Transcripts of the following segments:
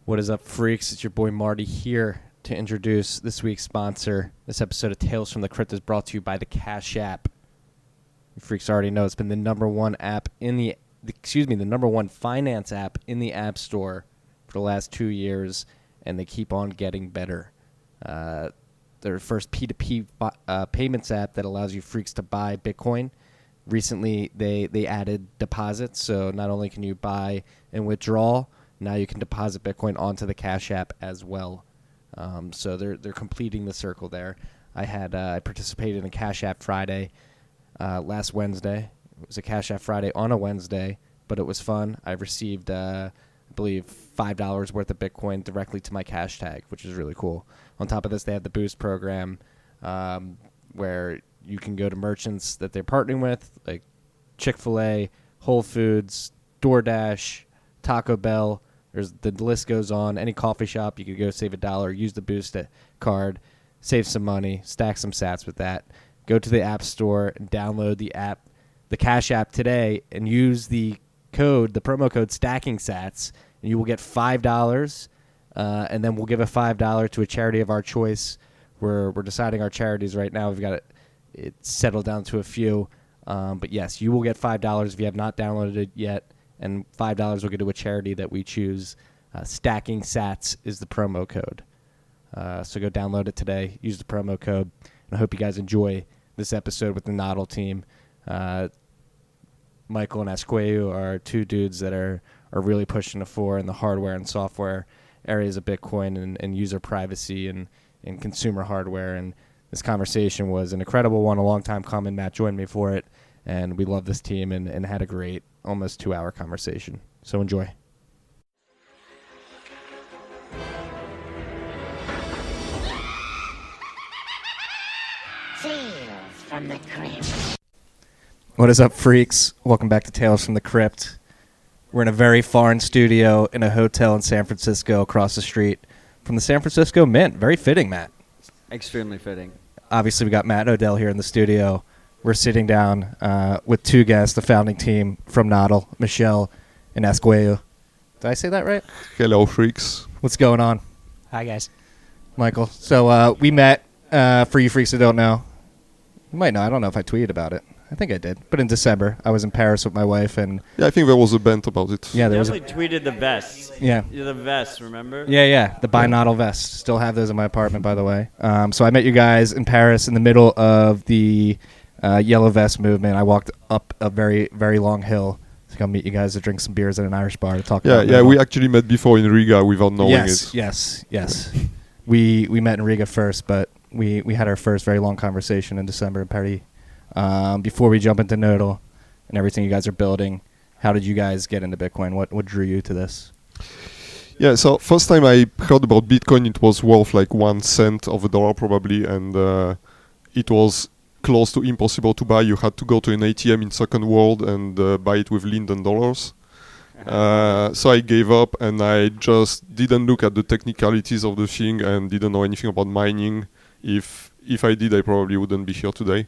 What is up, freaks? It's your boy Marty here to introduce this week's sponsor. This episode of Tales from the Crypt is brought to you by the Cash App. You freaks already know it's been the number one app in the number one finance app in the App Store for the last 2 years, and they keep on getting better. Their first P2P payments app that allows you freaks to buy Bitcoin. Recently, they added deposits, so not only can you buy and withdraw, now you can deposit Bitcoin onto the Cash App as well. So they're completing the circle there. I participated in a Cash App Friday last Wednesday. It was a Cash App Friday on a Wednesday, but it was fun. I received, I believe, $5 worth of Bitcoin directly to my cash tag, which is really cool. On top of this, they have the Boost program where you can go to merchants that they're partnering with, like Chick-fil-A, Whole Foods, DoorDash, Taco Bell. The list goes on. Any coffee shop, you could go save $1, use the Boost card, save some money, stack some sats with that. Go to the App Store and download the app, the Cash App today, and use the promo code Stacking Sats, and you will get $5. And then we'll give a $5 to a charity of our choice. We're deciding our charities right now. We've got it settled down to a few. But yes, you will get $5 if you have not downloaded it yet. And $5 will go to a charity that we choose. Stacking Sats is the promo code. So go download it today. Use the promo code. And I hope you guys enjoy this episode with the Nodl team. Michael and Askuwheteau are two dudes that are really pushing the fore in the hardware and software areas of Bitcoin and user privacy and consumer hardware. And this conversation was an incredible one, a long time coming. Matt joined me for it. And we love this team and had a great almost 2-hour conversation. So enjoy. Tales from the Crypt. What is up, freaks? Welcome back to Tales from the Crypt. We're in a very foreign studio in a hotel in San Francisco across the street from the San Francisco Mint. Very fitting, Matt. Extremely fitting. Obviously, we got Matt and Odell here in the studio. We're sitting down with two guests, the founding team from Nodl, Michelle and Askuwheteau. Did I say that right? Hello, freaks. What's going on? Hi, guys. Michael. So we met, for you freaks that don't know. You might know. I don't know if I tweeted about it. I think I did. But in December, I was in Paris with my wife. And yeah, I think there was a band about it. Yeah, there was tweeted the vests. Yeah. The vests, remember? Yeah. The Buy Nodl vests. Still have those in my apartment, by the way. So I met you guys in Paris in the middle of the Yellow Vest movement. I walked up a very, very long hill to come meet you guys to drink some beers at an Irish bar to talk about Yeah, we actually met before in Riga without knowing it. Yes. We met in Riga first, but we had our first very long conversation in December in Paris. Before we jump into Nodl and everything you guys are building, how did you guys get into Bitcoin? What drew you to this? Yeah, so first time I heard about Bitcoin, it was worth like 1 cent of a dollar probably, and it was close to impossible to buy. You had to go to an ATM in second world and buy it with Linden dollars. So I gave up and I just didn't look at the technicalities of the thing and didn't know anything about mining. If I did, I probably wouldn't be here today.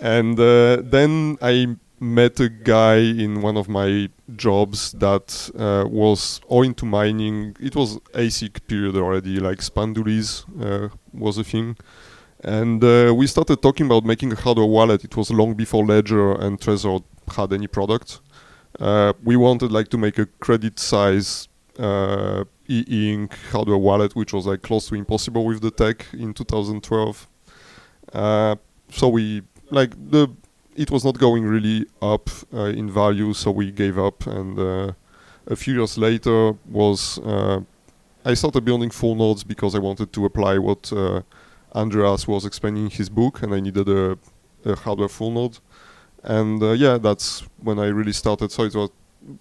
And then I met a guy in one of my jobs that was all into mining. It was ASIC period already, like Spandulis was a thing. And we started talking about making a hardware wallet. It was long before Ledger and Trezor had any product. We wanted like to make a credit size e-ink hardware wallet, which was like close to impossible with the tech in 2012. So we it was not going really up in value, so we gave up. And a few years later I started building full nodes because I wanted to apply what Andreas was explaining in his book, and I needed a hardware full node. And that's when I really started. So it was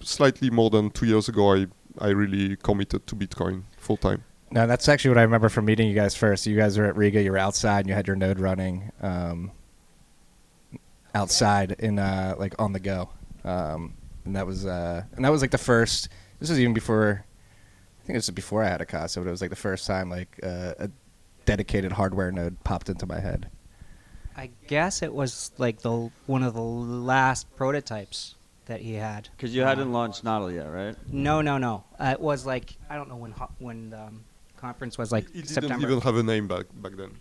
slightly more than 2 years ago I really committed to Bitcoin full time. No, that's actually what I remember from meeting you guys first. You guys were at Riga, you were outside, and you had your node running outside in like on the go. And that was like the first. This was even before. I think this was before I had a Casa, but it was like the first time like a dedicated hardware node popped into my head. I guess it was like one of the last prototypes that he had. Because you hadn't launched Nodl yet, right? No. It was like, I don't know when the conference was, like It September. didn't even have a name back then.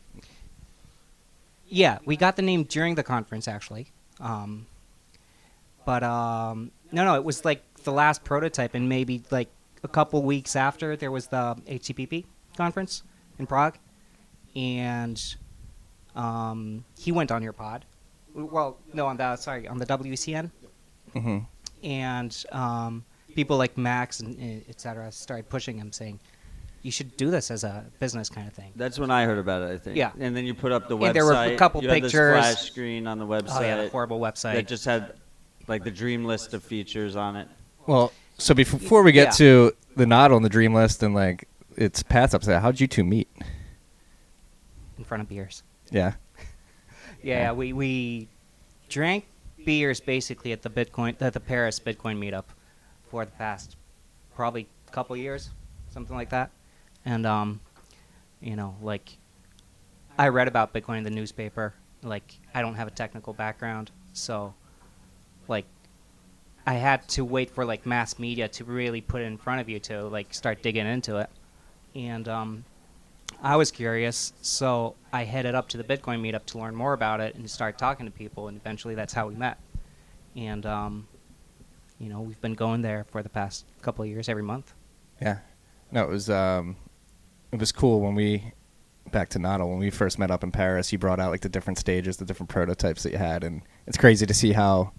Yeah, we got the name during the conference, actually. No, it was like the last prototype, and maybe like a couple weeks after there was the HCPP conference in Prague, and he went on your pod. Well, no, on the WCN, Mm-hmm. and people like Max and et cetera started pushing him, saying, "You should do this as a business kind of thing." That's when I heard about it, I think. Yeah. And then you put up the website. And there were a couple you pictures. Had this splash screen on the website. Oh yeah, horrible website. That just had like the dream list of features on it. Well, so before we get Yeah. to the Nodl and the dream list and like its paths upside, how'd you two meet? In front of beers. Yeah. Yeah, we drank beers basically at the Paris Bitcoin meetup for the past probably couple years, something like that. And like I read about Bitcoin in the newspaper. Like I don't have a technical background, so like I had to wait for like mass media to really put it in front of you to like start digging into it. And I was curious, so I headed up to the Bitcoin meetup to learn more about it and start talking to people, and eventually that's how we met. And we've been going there for the past couple of years, every month. Yeah. No, it was cool when back to Nodl, when we first met up in Paris, you brought out like the different stages, the different prototypes that you had, and it's crazy to see how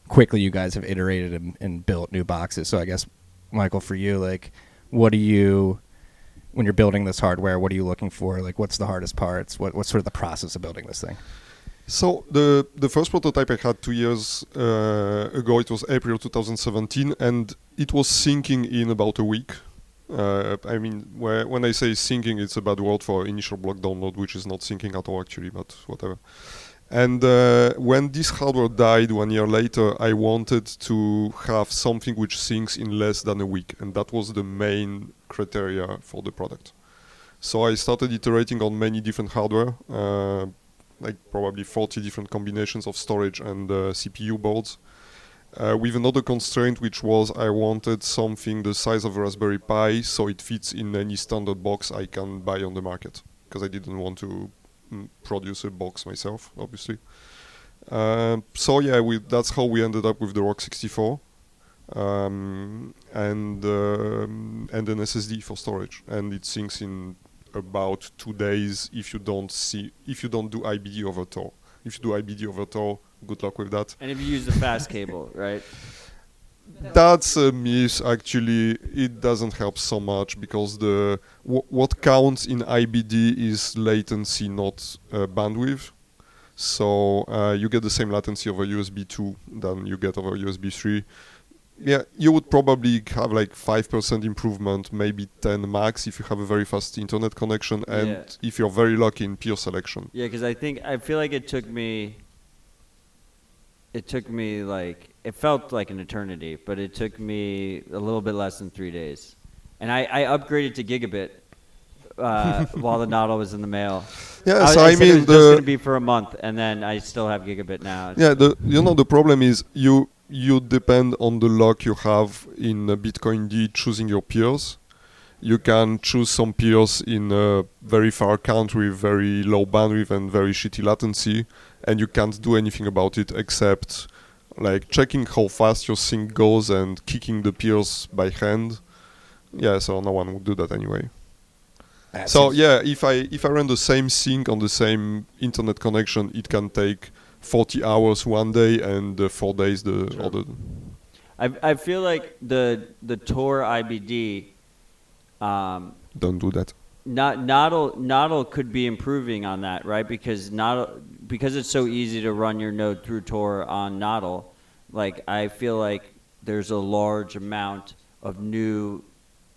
quickly you guys have iterated and built new boxes. So I guess, Michael, for you, like, what do you, when you're building this hardware, what are you looking for? Like, what's the hardest parts? What's sort of the process of building this thing? So the first prototype I had 2 years ago, it was April 2017, and it was syncing in about a week. I mean, when I say syncing, it's a bad word for initial block download, which is not syncing at all actually, but whatever. And when this hardware died 1 year later, I wanted to have something which syncs in less than a week, and that was the main criteria for the product. So I started iterating on many different hardware, like probably 40 different combinations of storage and CPU boards, with another constraint, which was I wanted something the size of a Raspberry Pi, so it fits in any standard box I can buy on the market, because I didn't want to produce a box myself, obviously. So yeah, that's how we ended up with the ROC 64 and an SSD for storage, and it syncs in about 2 days if you don't do IBD over Tor. If you do IBD over Tor, good luck with that. And if you use the fast cable, right? That's a myth. Actually, it doesn't help so much, because what counts in IBD is latency, not bandwidth. So you get the same latency over USB 2 than you get over USB 3. Yeah, you would probably have like 5% improvement, maybe 10 max if you have a very fast internet connection, and if you're very lucky in peer selection. Yeah, because I feel like it took me like, it felt like an eternity, but it took me a little bit less than 3 days. And I upgraded to gigabit while the Nodl was in the mail. Yeah, I so I said mean, it was just going to be for a month, and then I still have gigabit now. Yeah, the problem is you depend on the luck you have in Bitcoin D choosing your peers. You can choose some peers in a very far country, very low bandwidth and very shitty latency, and you can't do anything about it except like checking how fast your sync goes and kicking the peers by hand. Yeah, so no one would do that anyway. So yeah, if I run the same sync on the same internet connection, it can take 40 hours one day and 4 days the other. I feel like the Tor IBD. Don't do that. Nodl could be improving on that, right? Because it's so easy to run your node through Tor on Nodl. Like, I feel like there's a large amount of new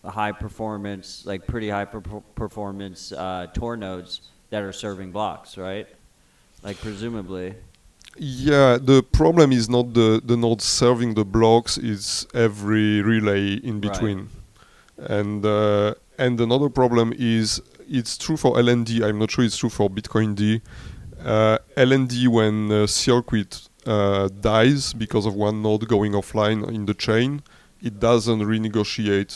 high performance, like pretty high performance Tor nodes that are serving blocks, right? Like, presumably. Yeah, the problem is not the nodes serving the blocks, it's every relay in between. Right. And another problem is, it's true for LND, I'm not sure it's true for Bitcoin D. LND, when Circuit dies because of one node going offline in the chain, it doesn't renegotiate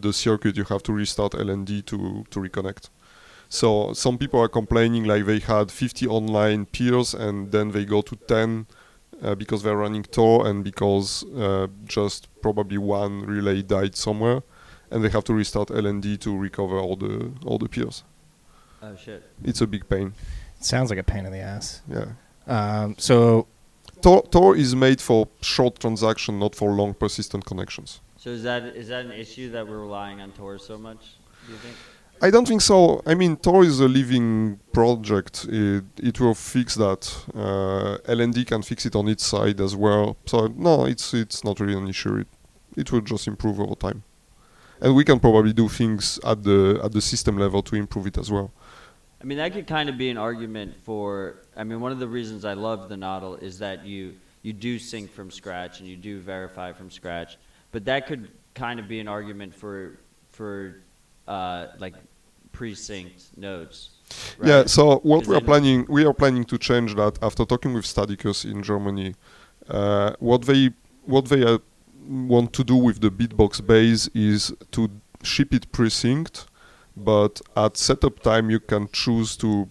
the circuit. You have to restart LND to reconnect. So some people are complaining like they had 50 online peers and then they go to 10 because they're running Tor and because just probably one relay died somewhere, and they have to restart LND to recover all the peers. Oh shit. It's a big pain. It sounds like a pain in the ass. Yeah. So Tor is made for short transaction, not for long persistent connections. So is that an issue that we're relying on Tor so much, do you think? I don't think so. I mean, Tor is a living project. It will fix that. LND can fix it on its side as well. So no, it's not really an issue. It will just improve over time, and we can probably do things at the system level to improve it as well. I mean, that could kind of be an argument for. I mean, one of the reasons I love the Nodl is that you do sync from scratch and you do verify from scratch, but that could kind of be an argument for like pre-synced nodes. Right? Yeah. So what we are Because planning to change that after talking with Stadicus in Germany. What they want to do with the Bitbox base is to ship it pre-synced, but at setup time you can choose to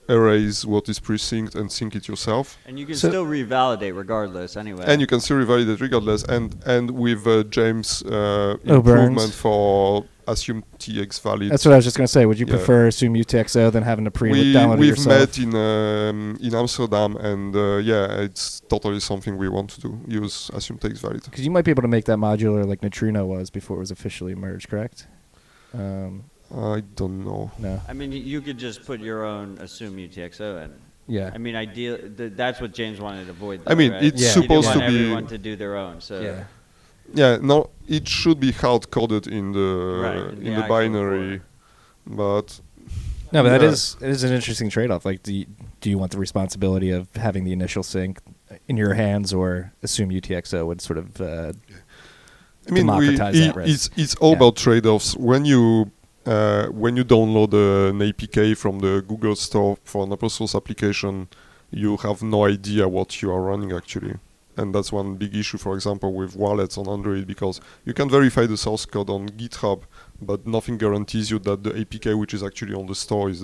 erase what is pre-synced and sync it yourself. And you can still revalidate regardless anyway. And you can still revalidate regardless. And with James' improvement for assume TX valid. that's what I was just going to say. Would you Yeah. prefer assume UTXO than having to download it We've yourself? met in Amsterdam, and yeah, it's totally something we want to do. Use assume TX valid. Because you might be able to make that modular like Neutrino was before it was officially merged, correct? I don't know. No. I mean, you could just put your own assume UTXO in. Yeah. I mean, that's what James wanted to avoid. Though, I mean, right? it's Yeah. supposed he to didn't want be. everyone to do their own. So yeah. Yeah, no, it should be hard coded in Right, the in the actual binary, but No, but Yeah. it is an interesting trade-off. Like, do you want the responsibility of having the initial sync in your hands, or assume UTXO would sort of I mean, democratize that risk? it's all Yeah. about trade-offs. When you download an APK from the Google Store for an open source application, you have no idea what you are running actually. And that's one big issue, for example, with wallets on Android, because you can verify the source code on GitHub, but nothing guarantees you that the APK which is actually on the store is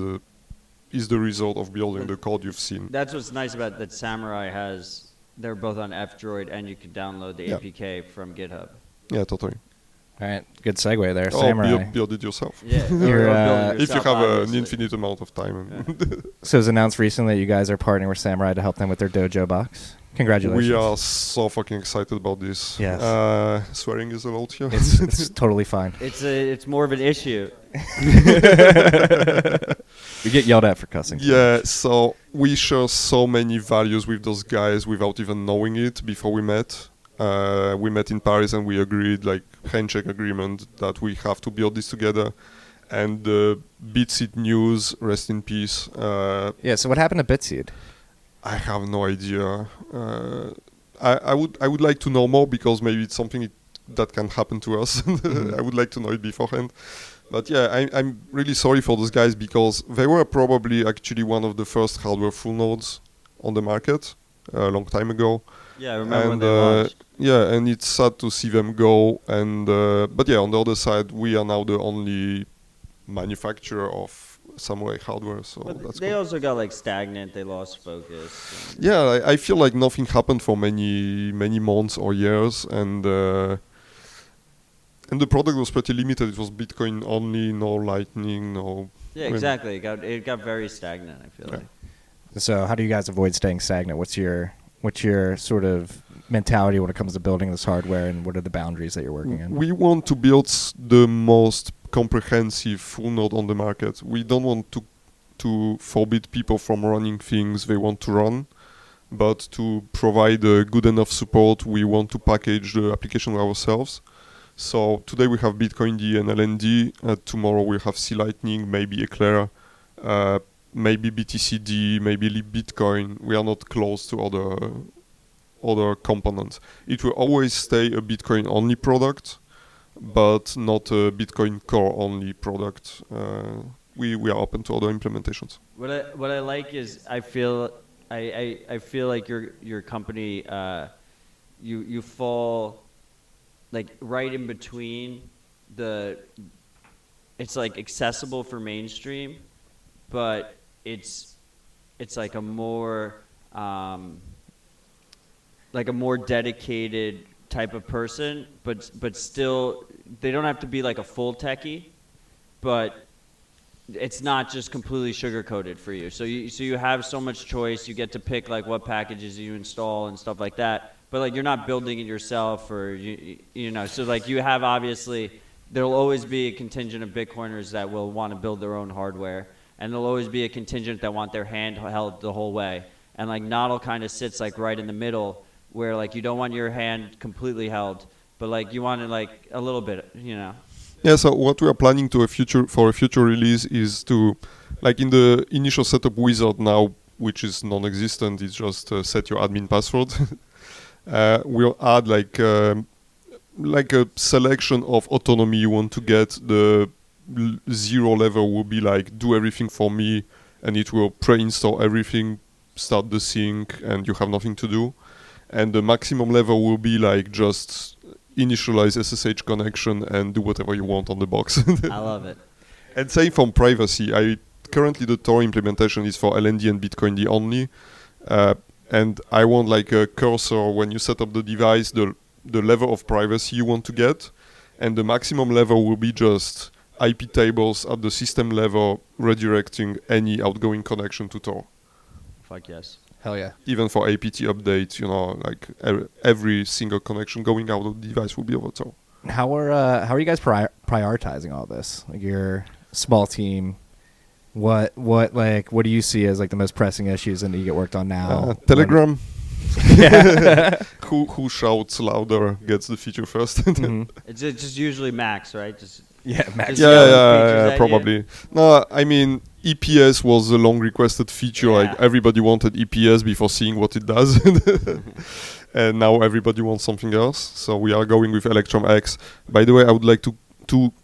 the result of building the code you've seen. that's what's nice about that Samourai has. They're both on F-Droid, and you can download the Yeah. APK from GitHub. Yeah, totally. All right, good segue there, Or Samourai. build it yourself. Yeah, You're, build it If you yourself, have an obviously. infinite amount of time. And So it was announced recently that you guys are partnering with Samourai to help them with their Dojo box. Congratulations. We are so fucking excited about this. Yes. Swearing is allowed here. It's totally fine. It's more of an issue. We get yelled at for cussing. Yeah, so we share so many values with those guys without even knowing it before we met. We met in Paris and we agreed, like, handshake agreement, that we have to build this together. And Bitseed news, rest in peace. Yeah. So what happened to Bitseed? I have no idea. I would like to know more, because maybe it's something that can happen to us. I would like to know it beforehand. But yeah, I'm really sorry for those guys, because they were probably actually one of the first hardware full nodes on the market a long time ago. Yeah, I remember when And they launched. yeah, and it's sad to see them go. And but yeah, on the other side, we are now the only manufacturer of Samourai hardware, so But that's they cool. also got like stagnant. They lost focus. and- Yeah, I feel like nothing happened for many months or years, and the product was pretty limited. It was Bitcoin only, no Lightning, no. Yeah, exactly. It got very stagnant. I feel Yeah. like. So how do you guys avoid staying stagnant? What's your sort of mentality when it comes to building this hardware, and what are the boundaries that you're working in? We want to build the most comprehensive full node on the market. We don't want to forbid people from running things they want to run, but to provide good enough support, we want to package the application ourselves. So today we have Bitcoin D and LND. Tomorrow we'll have C Lightning, maybe Eclair, maybe BTCD, maybe Bitcoin. We are not close to other components. It will always stay a Bitcoin only product, but not a Bitcoin core only product. We are open to other implementations. What I like is I feel I feel like your company you fall like right in between it's like accessible for mainstream, but it's like a more dedicated type of person, but still they don't have to be like a full techie, but it's not just completely sugar coated for you. So you have so much choice. You get to pick like what packages you install and stuff like that. But like you're not building it yourself, or you know. So like you have obviously there'll always be a contingent of Bitcoiners that will want to build their own hardware, and there'll always be a contingent that want their hand held the whole way. And like Nodl kind of sits like right in the middle, where like you don't want your hand completely held, but like you want it like a little bit, you know. Yeah, so what we are planning for a future release is to, like in the initial setup wizard now, which is non-existent, it's just set your admin password. We'll add like a selection of autonomy you want to get. The 0 level will be like do everything for me, and it will pre-install everything, start the sync, and you have nothing to do. And the maximum level will be like just initialize SSH connection and do whatever you want on the box. I love it. And same from privacy. Currently the Tor implementation is for LND and Bitcoin only, and I want like a cursor when you set up the device, the level of privacy you want to get, and the maximum level will be just IP tables at the system level redirecting any outgoing connection to Tor. Fuck yes. Hell yeah. Even for APT updates, you know, like every single connection going out of the device will be over Tor. How are you guys prioritizing all this? Like your small team, what do you see as like the most pressing issues that need to get worked on now? Telegram. Who shouts louder gets the feature first. Mm-hmm. It's just usually Max, right? Max. Yeah, probably. No, I mean EPS was a long requested feature. Yeah. Like everybody wanted EPS before seeing what it does, and now everybody wants something else. So we are going with Electrum X. By the way, I would like to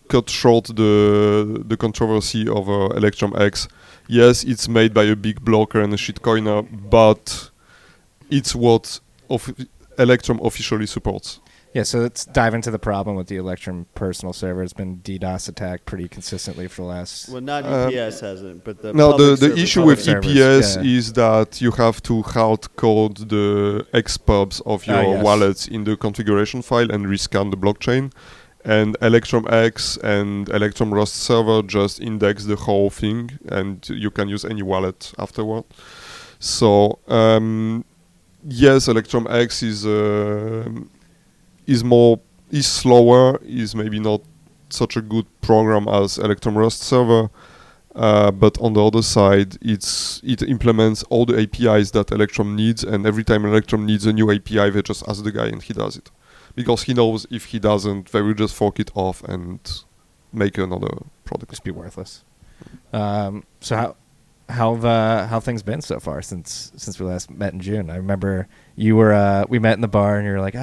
cut short the controversy of Electrum X. Yes, it's made by a big blocker and a shitcoiner, but it's what Electrum officially supports. Yeah, so let's dive into the problem with the Electrum personal server. It's been DDoS attacked pretty consistently for the last... Well, not EPS hasn't, but the the issue with servers, EPS is that you have to hard code the XPubs of your wallets in the configuration file and rescan the blockchain. And Electrum X and Electrum Rust server just index the whole thing, and you can use any wallet afterward. So yes, Electrum X is slower, is maybe not such a good program as Electrum Rust server, but on the other side, it implements all the APIs that Electrum needs, and every time Electrum needs a new API, they just ask the guy and he does it. Because he knows if he doesn't, they will just fork it off and make another product. Just be worthless. So how have things been so far since we last met in June? I remember we met in the bar and you were like,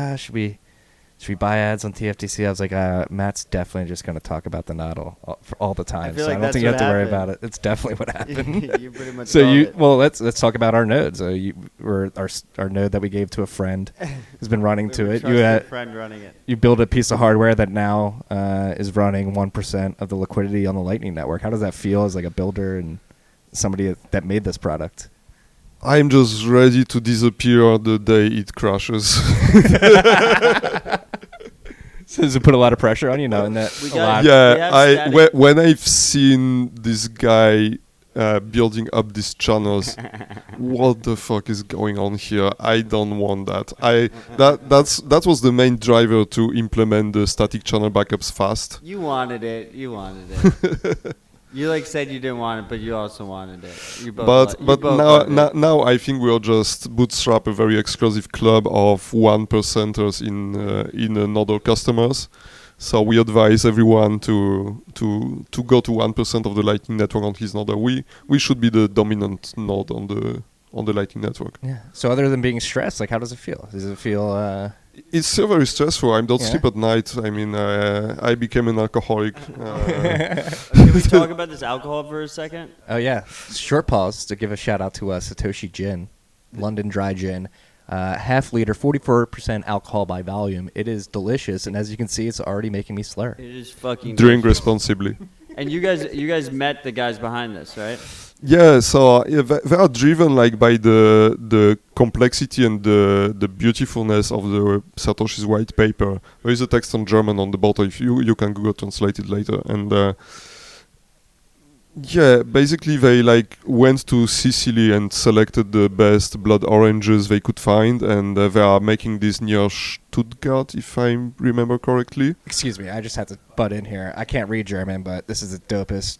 should we buy ads on TFTC? I was like, Matt's definitely just going to talk about the Nodl for all the time. I feel so like I don't think you have to worry about it. It's definitely what happened. You pretty much let's talk about our nodes. Our node that we gave to a friend who's been running to it. You had friend running it. You build a piece of hardware that now is running 1% of the liquidity on the Lightning Network. How does that feel as like a builder and somebody that made this product? I'm just ready to disappear the day it crashes. So does it put a lot of pressure on you knowing that? When I've seen this guy building up these channels, what the fuck is going on here? I don't want that. That was the main driver to implement the static channel backups fast. You wanted it. You said you didn't want it, but you also wanted it. But now I think we'll just bootstrap a very exclusive club of 1%ers in Nodl customers. So we advise everyone to go to 1% of the Lightning Network on his Nodl. We should be the dominant node on the Lightning Network. Yeah. So other than being stressed, like how does it feel? Does it feel? It's still very stressful. I don't sleep at night. I mean, I became an alcoholic. Can we talk about this alcohol for a second? Oh yeah. Short pause to give a shout out to Satoshi Gin. London dry gin. Half liter, 44% alcohol by volume. It is delicious, and as you can see, it's already making me slur. It is fucking Drink delicious. responsibly. And you guys met the guys behind this, right? Yeah, so they are driven like by the complexity and the beautifulness of the Satoshi's white paper. There is a text in German on the bottle. If you can Google translate it later. And yeah, basically they like went to Sicily and selected the best blood oranges they could find, and they are making this near Stuttgart, if I remember correctly. Excuse me, I just had to butt in here. I can't read German, but this is the dopest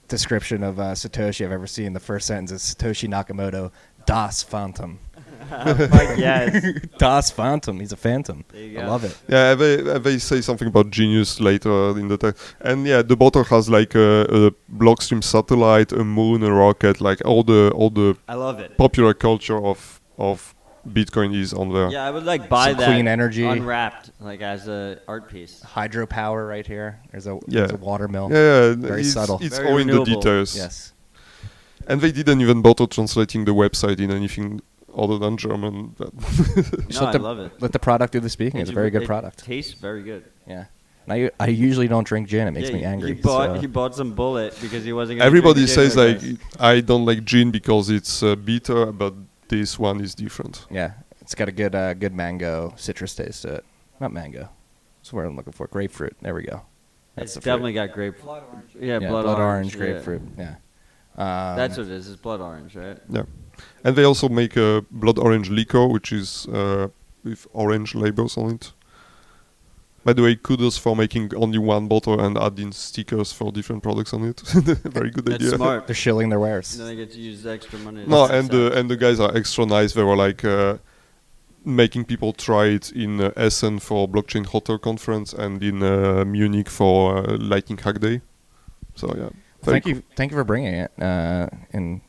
description of Satoshi I've ever seen. The first sentence is Satoshi Nakamoto, Das Phantom. Fuck yes. Das Phantom. He's a phantom. There you I go. love it. Yeah, they say something about genius later in the text. And yeah, the bottle has like a Blockstream satellite, a moon, a rocket, like all the I love it. popular culture of Bitcoin is on there. Yeah, I would like buy Some that clean energy. unwrapped, like as a art piece. Hydropower right here. There's a Yeah. water mill. Yeah, Very it's, subtle. It's Very all in the renewable. details. Yes. And they didn't even bother translating the website in anything other than German. But Just No, let I the, love it. Let the product do the speaking. It's a very good It product. Tastes very good. Yeah. And I usually don't drink gin. It makes me angry. He bought some Bullet because he wasn't. Gonna everybody drink gin says with like, us. I don't like gin because it's bitter, but this one is different. Yeah. It's got a good mango citrus taste to it. Not mango. That's what I'm looking for. Grapefruit. There we go. It's the fruit. definitely got grape. Yeah, Yeah, blood, orange, yeah. grapefruit. Yeah. That's what it is. It's blood orange, right? Yeah. And they also make a blood orange liquor, which is with orange labels on it. By the way, kudos for making only one bottle and adding stickers for different products on it. Very good That's idea. smart. They're shilling their wares. And then they get to use extra money. No, to and sell. the guys are extra nice. They were like making people try it in Essen for Blockchain Hotel conference and in Munich for Lightning Hack Day. So yeah, very Thank you for bringing it and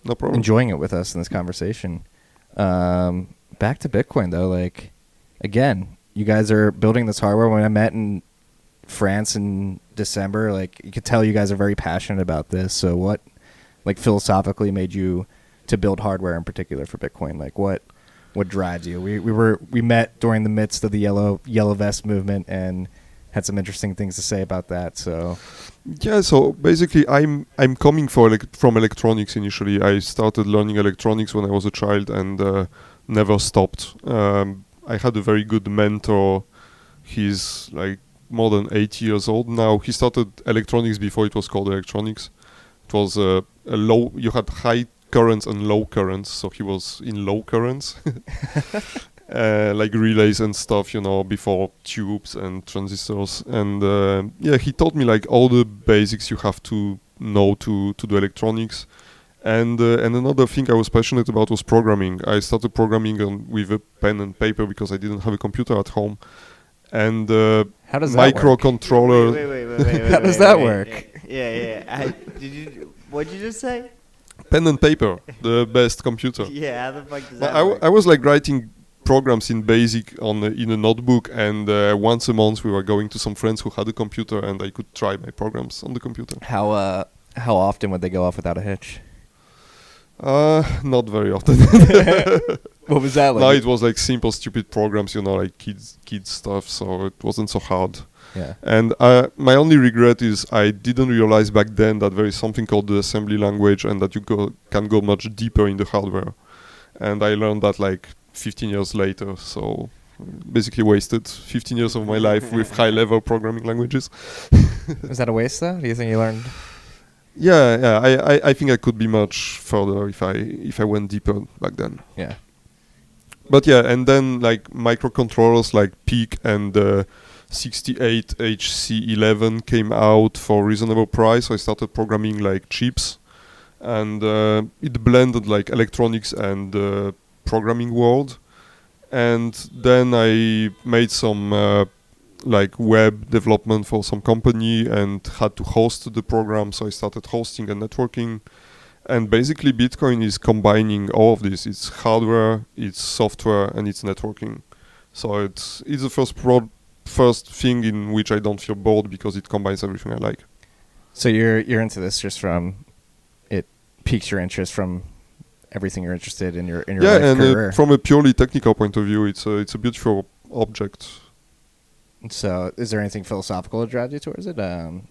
no problem. enjoying it with us in this conversation. Back to Bitcoin though, like again, you guys are building this hardware. When I met in France in December, like you could tell you guys are very passionate about this. So what, like philosophically, made you to build hardware in particular for Bitcoin? Like what drives you? We met during the midst of the yellow vest movement and had some interesting things to say about that. So Yeah, so basically I'm coming from electronics initially. I started learning electronics when I was a child and never stopped. I had a very good mentor. He's like more than 80 years old now. He started electronics before it was called electronics. It was a low, you had high currents and low currents, so he was in low currents. Like relays and stuff, before tubes and transistors. And yeah, he taught me like all the basics you have to know to do electronics. And another thing I was passionate about was programming. I started programming with a pen and paper because I didn't have a computer at home. And how does that work? microcontroller. Wait. How does that work? Yeah. What'd you just say? Pen and paper, the best computer. Yeah, how the fuck does But that work? I was like writing programs in BASIC in a notebook, and once a month we were going to some friends who had a computer, and I could try my programs on the computer. How often would they go off without a hitch? Not very often. What was that like? No, it was like simple, stupid programs, like kids stuff, so it wasn't so hard. Yeah. And my only regret is I didn't realize back then that there is something called the assembly language and that you can go much deeper in the hardware. And I learned that like 15 years later, so basically wasted 15 years of my life with high-level programming languages. Was that a waste though? Do you think you learned? Yeah. I think I could be much further if I went deeper back then. Yeah. But yeah, and then like microcontrollers like Peak and 68HC11 came out for reasonable price. So I started programming like chips, and it blended like electronics and programming world. And then I made some like web development for some company and had to host the program. So I started hosting and networking. And basically Bitcoin is combining all of this. It's hardware, it's software, and it's networking. So it's the first thing in which I don't feel bored because it combines everything I like. So you're into this just from it piques your interest from everything you're interested in your Yeah, life and career. from a purely technical point of view, it's a beautiful object. So, is there anything philosophical that drives you towards it?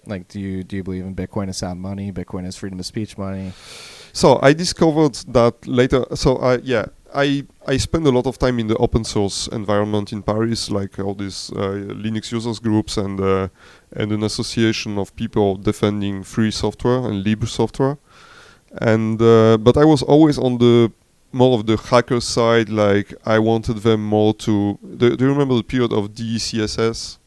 Like, do you believe in Bitcoin as sound money? Bitcoin as freedom of speech money? So I discovered that later. So I spend a lot of time in the open source environment in Paris, like all these Linux users groups and an association of people defending free software and libre software. And but I was always on the more of the hacker side. Like I wanted them more to. Do you remember the period of DECSS?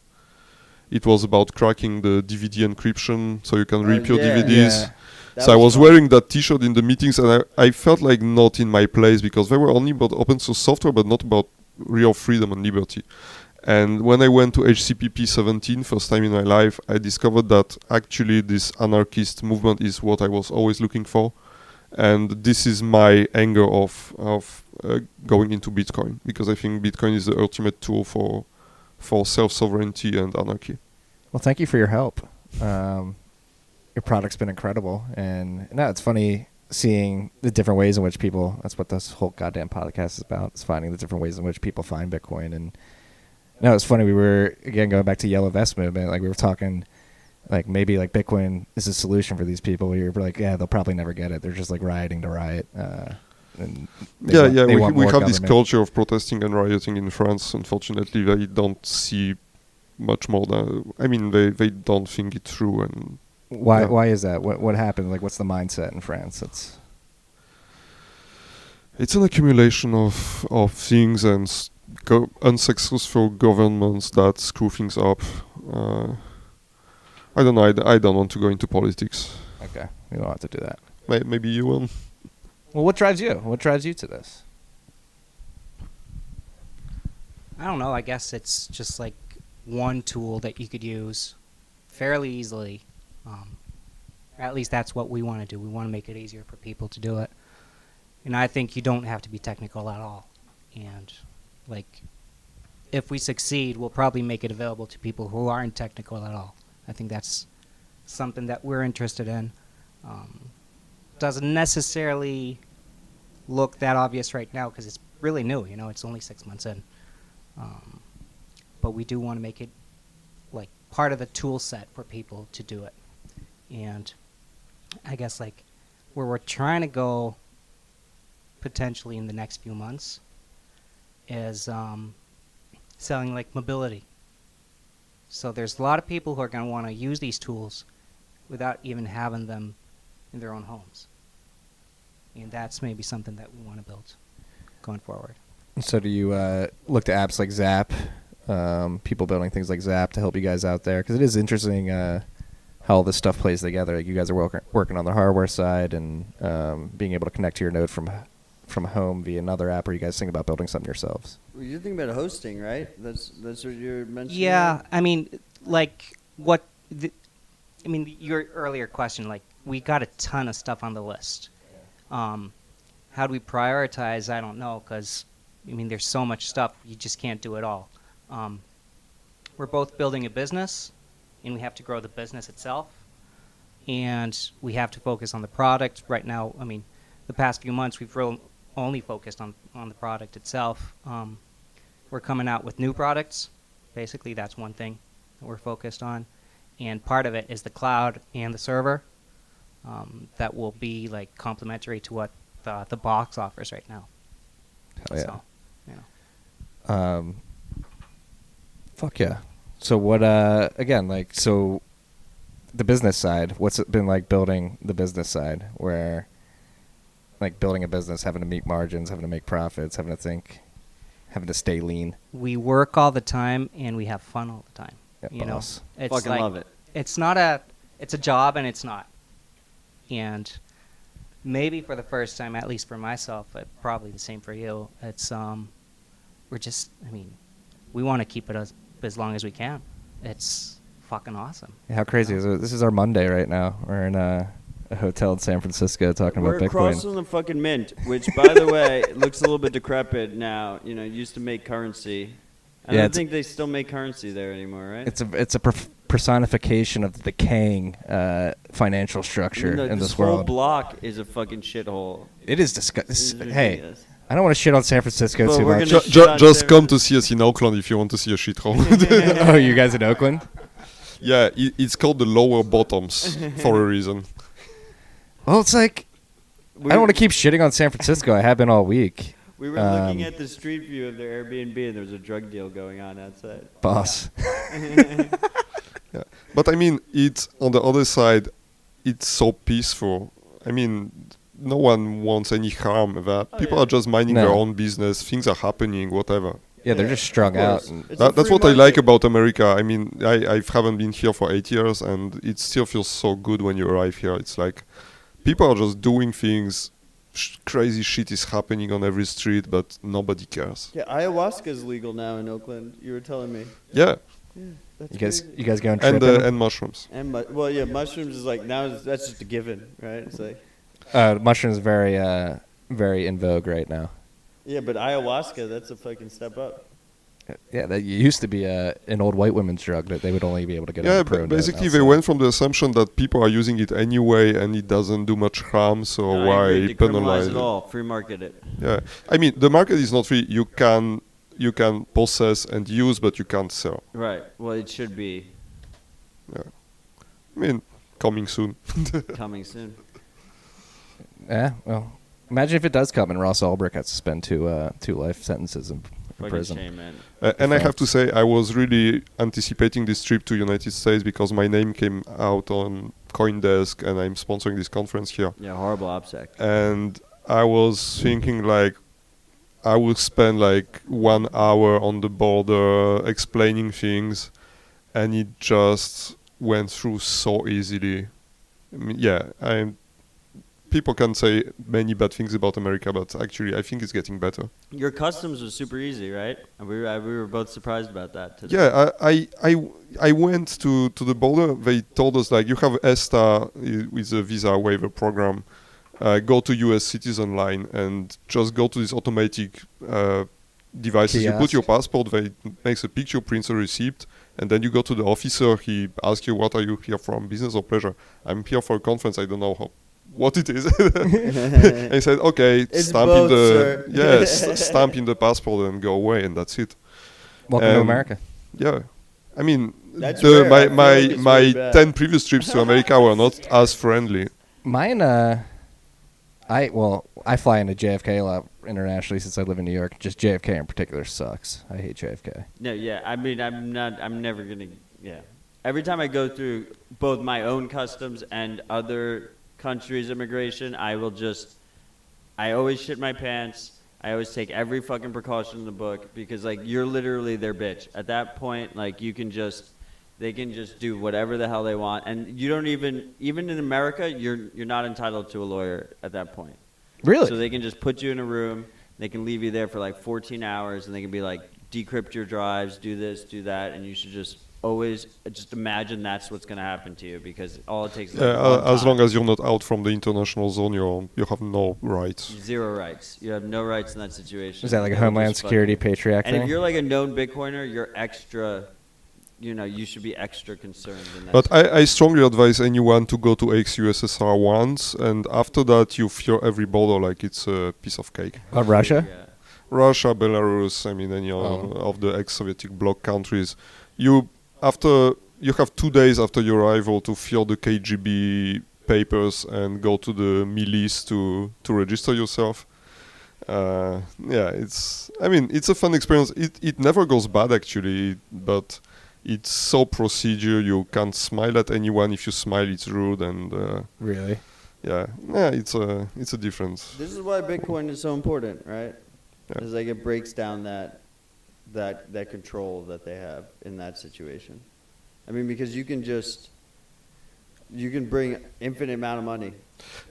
It was about cracking the DVD encryption, so you can rip your DVDs. So I was wearing that T-shirt in the meetings, and I felt like not in my place because they were only about open source software, but not about real freedom and liberty. And when I went to HCPP 17, first time in my life, I discovered that actually this anarchist movement is what I was always looking for. And this is my anger of going into Bitcoin, because I think Bitcoin is the ultimate tool for self-sovereignty and anarchy. Well, thank you for your help. Your product's been incredible, and no, it's funny seeing the different ways in which people. That's what this whole goddamn podcast is about. Is finding the different ways in which people find Bitcoin. And no, it's funny. We were again going back to Yellow Vest movement. Like we were talking, like maybe like Bitcoin is a solution for these people. We were like, yeah, they'll probably never get it. They're just like rioting to riot. And We have this culture of protesting and rioting in France. Unfortunately, they don't see much more than. I mean, they don't think it through. And why is that? What happened? Like, what's the mindset in France? It's an accumulation of things and unsuccessful governments that screw things up. I don't know. I don't want to go into politics. Okay, we don't have to do that. Maybe you will. Well, what drives you? What drives you to this? I don't know. I guess it's just like one tool that you could use fairly easily. At least that's what we want to do. We want to make it easier for people to do it. And I think you don't have to be technical at all. And like, if we succeed, we'll probably make it available to people who aren't technical at all. I think that's something that we're interested in. Doesn't necessarily look that obvious right now because it's really new. You know, it's only 6 months in. But we do want to make it like part of the tool set for people to do it. And I guess like where we're trying to go potentially in the next few months is selling like mobility. So there's a lot of people who are going to want to use these tools without even having them in their own homes. And that's maybe something that we want to build going forward. So do you look to apps like Zap, people building things like Zap to help you guys out there? Because it is interesting how all this stuff plays together. Like you guys are working on the hardware side and being able to connect to your node from home via another app, or you guys think about building something yourselves? Well, you're thinking about hosting, right? That's what you're mentioning. Yeah, I mean, like your earlier question, like we got a ton of stuff on the list. How do we prioritize? I don't know, because I mean, there's so much stuff, you just can't do it all. We're both building a business, and we have to grow the business itself, and we have to focus on the product. Right now, I mean, the past few months, we've only focused on the product itself. We're coming out with new products. Basically, that's one thing that we're focused on. And part of it is the cloud and the server that will be like complementary to what the box offers right now. Hell yeah. So, you know. Fuck yeah. So what, again, like, so the business side, what's it been like building the business side where, like, building a business, having to meet margins, having to make profits, having to stay lean? We work all the time and we have fun all the time. Yeah, you boss. know, it's Fucking like, love it. It's a job and it's not. And maybe for the first time, at least for myself, probably the same for you, it's, we want to keep it as long as we can. It's fucking awesome. Yeah, how crazy is it? This is our Monday right now. We're in a hotel in San Francisco talking about Bitcoin. We're across from the fucking mint, which, by the way, looks a little bit decrepit now. You know, used to make currency. I don't think they still make currency there anymore, right? It's a personification of the decaying financial structure in this whole world. block is a fucking shithole. It is This disgusting. is Hey, ridiculous. I don't want to shit on San Francisco But too we're much. gonna shit on Just San come to see us in Oakland if you want to see a shithole. Oh, you guys in Oakland? Yeah, it's called the lower bottoms for a reason. Well, it's like I don't want to keep shitting on San Francisco. I have been all week. We were looking at the street view of their Airbnb, and there was a drug deal going on outside. Boss. Yeah. But I mean, it's on the other side, it's so peaceful. I mean, no one wants any harm of that. People are just minding their No. own business. Things are happening, whatever. Yeah, they're just strung out. course. And It's a That's free what I like market. about America. I mean, I haven't been here for 8 years, and it still feels so good when you arrive here. It's like people are just doing things. Crazy shit is happening on every street, but nobody cares. Yeah, ayahuasca is legal now in Oakland. You were telling me. Yeah, That's you guys going and tripping? and mushrooms. And well, yeah, mushrooms is like now that's just a given, right? It's like Mushrooms very in vogue right now. yeah, but ayahuasca that's a fucking step up. Yeah, that used to be an old white women's drug that they would only be able to get. Yeah, on pro but note basically outside. they went from the assumption that people are using it anyway and it doesn't do much harm, so No, I why agree. penalize Decriminalize it it? all, free market it. Yeah, I mean the market is not free. You can possess and use, but you can't sell. Right. Well, it should be I mean, coming soon. coming soon. Yeah, well, imagine if it does come and Ross Ulbricht has to spend two life sentences in Fucking prison. shame, man. And I have to say, I was really anticipating this trip to United States because my name came out on CoinDesk and I'm sponsoring this conference here. Yeah, horrible OPSEC. And I was thinking like I will spend like 1 hour on the border explaining things, and it just went through so easily. I mean, yeah, people can say many bad things about America, but actually I think it's getting better. Your customs was super easy, right? And we were both surprised about that today. Yeah, I went to the border. They told us like you have ESTA with a visa waiver program. Go to US Citizen line and just go to these automatic devices. You put Kiosk. your passport. They makes a picture, prints a receipt, and then you go to the officer. He asks you, "What are you here from? Business or pleasure?" "I'm here for a conference. I don't know what it is." And he said, "Okay, It's stamp both, in the sir." stamp in the passport and go away, and that's it." Welcome to Um, America. Yeah, I mean, That's rare. I feel like it's my really bad. 10 previous trips to America were not as friendly. Mine, I fly into JFK a lot internationally since I live in New York. Just JFK in particular sucks. I hate JFK. No, yeah. I mean, I'm never gonna. Yeah. Every time I go through both my own customs and other countries' immigration, I always shit my pants. I always take every fucking precaution in the book because, like, you're literally their bitch. At that point, like, they can just do whatever the hell they want, and you don't even in America, you're not entitled to a lawyer at that point. Really? So they can just put you in a room. They can leave you there for like 14 hours, and they can be like, decrypt your drives, do this, do that, and you should just always just imagine that's what's going to happen to you because all it takes is like As long as you're not out from the international zone, you have no rights. zero rights. You have no rights in that situation. Is that like a They'll Homeland just Security fucking- Patriot And if thing? you're like a known Bitcoiner, you're extra. You should be extra concerned. In that But I strongly advise anyone to go to ex-USSR once, and after that you fear every border like it's a piece of cake. Russia? Yeah. Russia, Belarus, I mean any of the ex-Soviet bloc countries. You have 2 days after your arrival to fill the KGB papers and go to the milice to register yourself. It's a fun experience. It never goes bad actually, but it's so procedure. You can't smile at anyone. If you smile, it's rude, and Really? it's a difference. This is why Bitcoin is so important, right? Yeah. It's like it breaks down that control that they have in that situation. I mean, because you can bring infinite amount of money.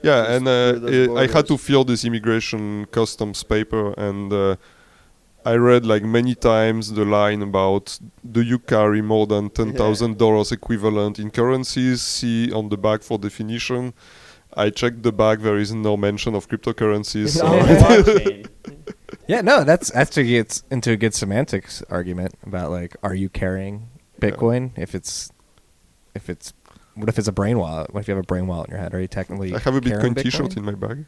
Yeah, Just and through those I had to borders. fill this immigration customs paper, and I read like many times the line about, do you carry more than $10,000 equivalent in currencies? See on the back for definition. I checked the back, there is no mention of cryptocurrencies. It's So all blockchain. Yeah, no, that's actually gets into a good semantics argument about like, are you carrying Bitcoin if it's if it's a brain wallet? What if you have a brain wallet in your head? Are you technically I have a carrying Bitcoin T-shirt in my bag.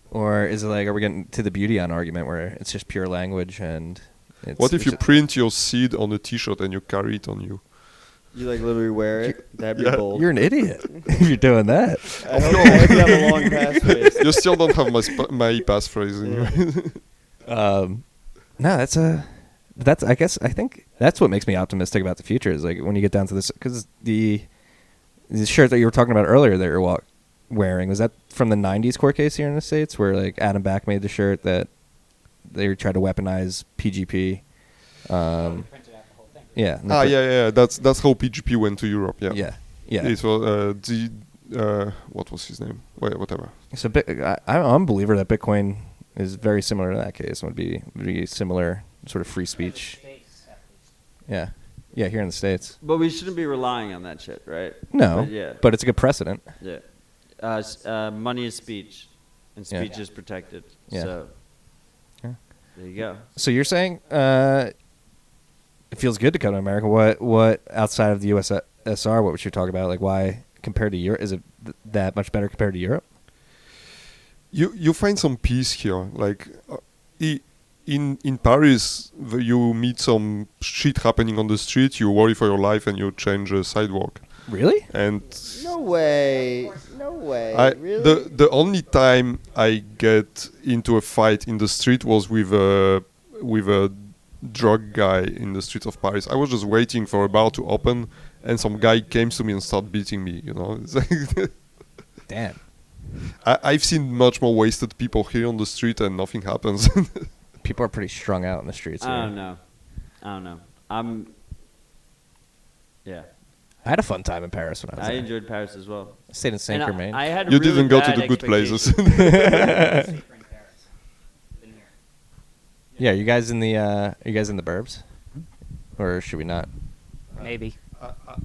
Or is it like, are we getting to the beauty on argument where it's just pure language and it's... What if it's you print your seed on a T-shirt and you carry it on you? You like literally wear it. That'd be bold. You're an idiot if you're doing that. I hope you have a long passphrase. You still don't have my passphrase anyway. No, I think that's what makes me optimistic about the future is like when you get down to this, because the shirt that you were talking about earlier that you're wearing, was that from the 90s court case here in the States where like Adam Back made the shirt that they tried to weaponize PGP? Yeah. Yeah. That's how PGP went to Europe. Yeah. Yeah. It was what was his name? Whatever. So I'm a believer that Bitcoin is very similar to that case. Would be similar sort of free speech. Yeah. Yeah, here in the States. But we shouldn't be relying on that shit, right? No. But it's a good precedent. Yeah. Money is speech, and speech Yeah. is protected. Yeah. So Yeah. there you go. So you're saying it feels good to come to America. What outside of the USSR? What would you talk about? Like why compared to Europe? Is it that much better compared to Europe? You find some peace here. Like in Paris, you meet some shit happening on the street. You worry for your life and you change a sidewalk. Really? And No way. Really? the only time I get into a fight in the street was with a drug guy in the streets of Paris. I was just waiting for a bar to open, and some guy came to me and started beating me. You know, it's like Damn. I've seen much more wasted people here on the street, and nothing happens. People are pretty strung out in the streets. I Here. don't know. Yeah. I had a fun time in Paris when I was I there. enjoyed Paris as well. I stayed in Saint Germain. I had You really didn't go to bad the good places. expectations. Yeah, you guys in the burbs, or should we not? Maybe.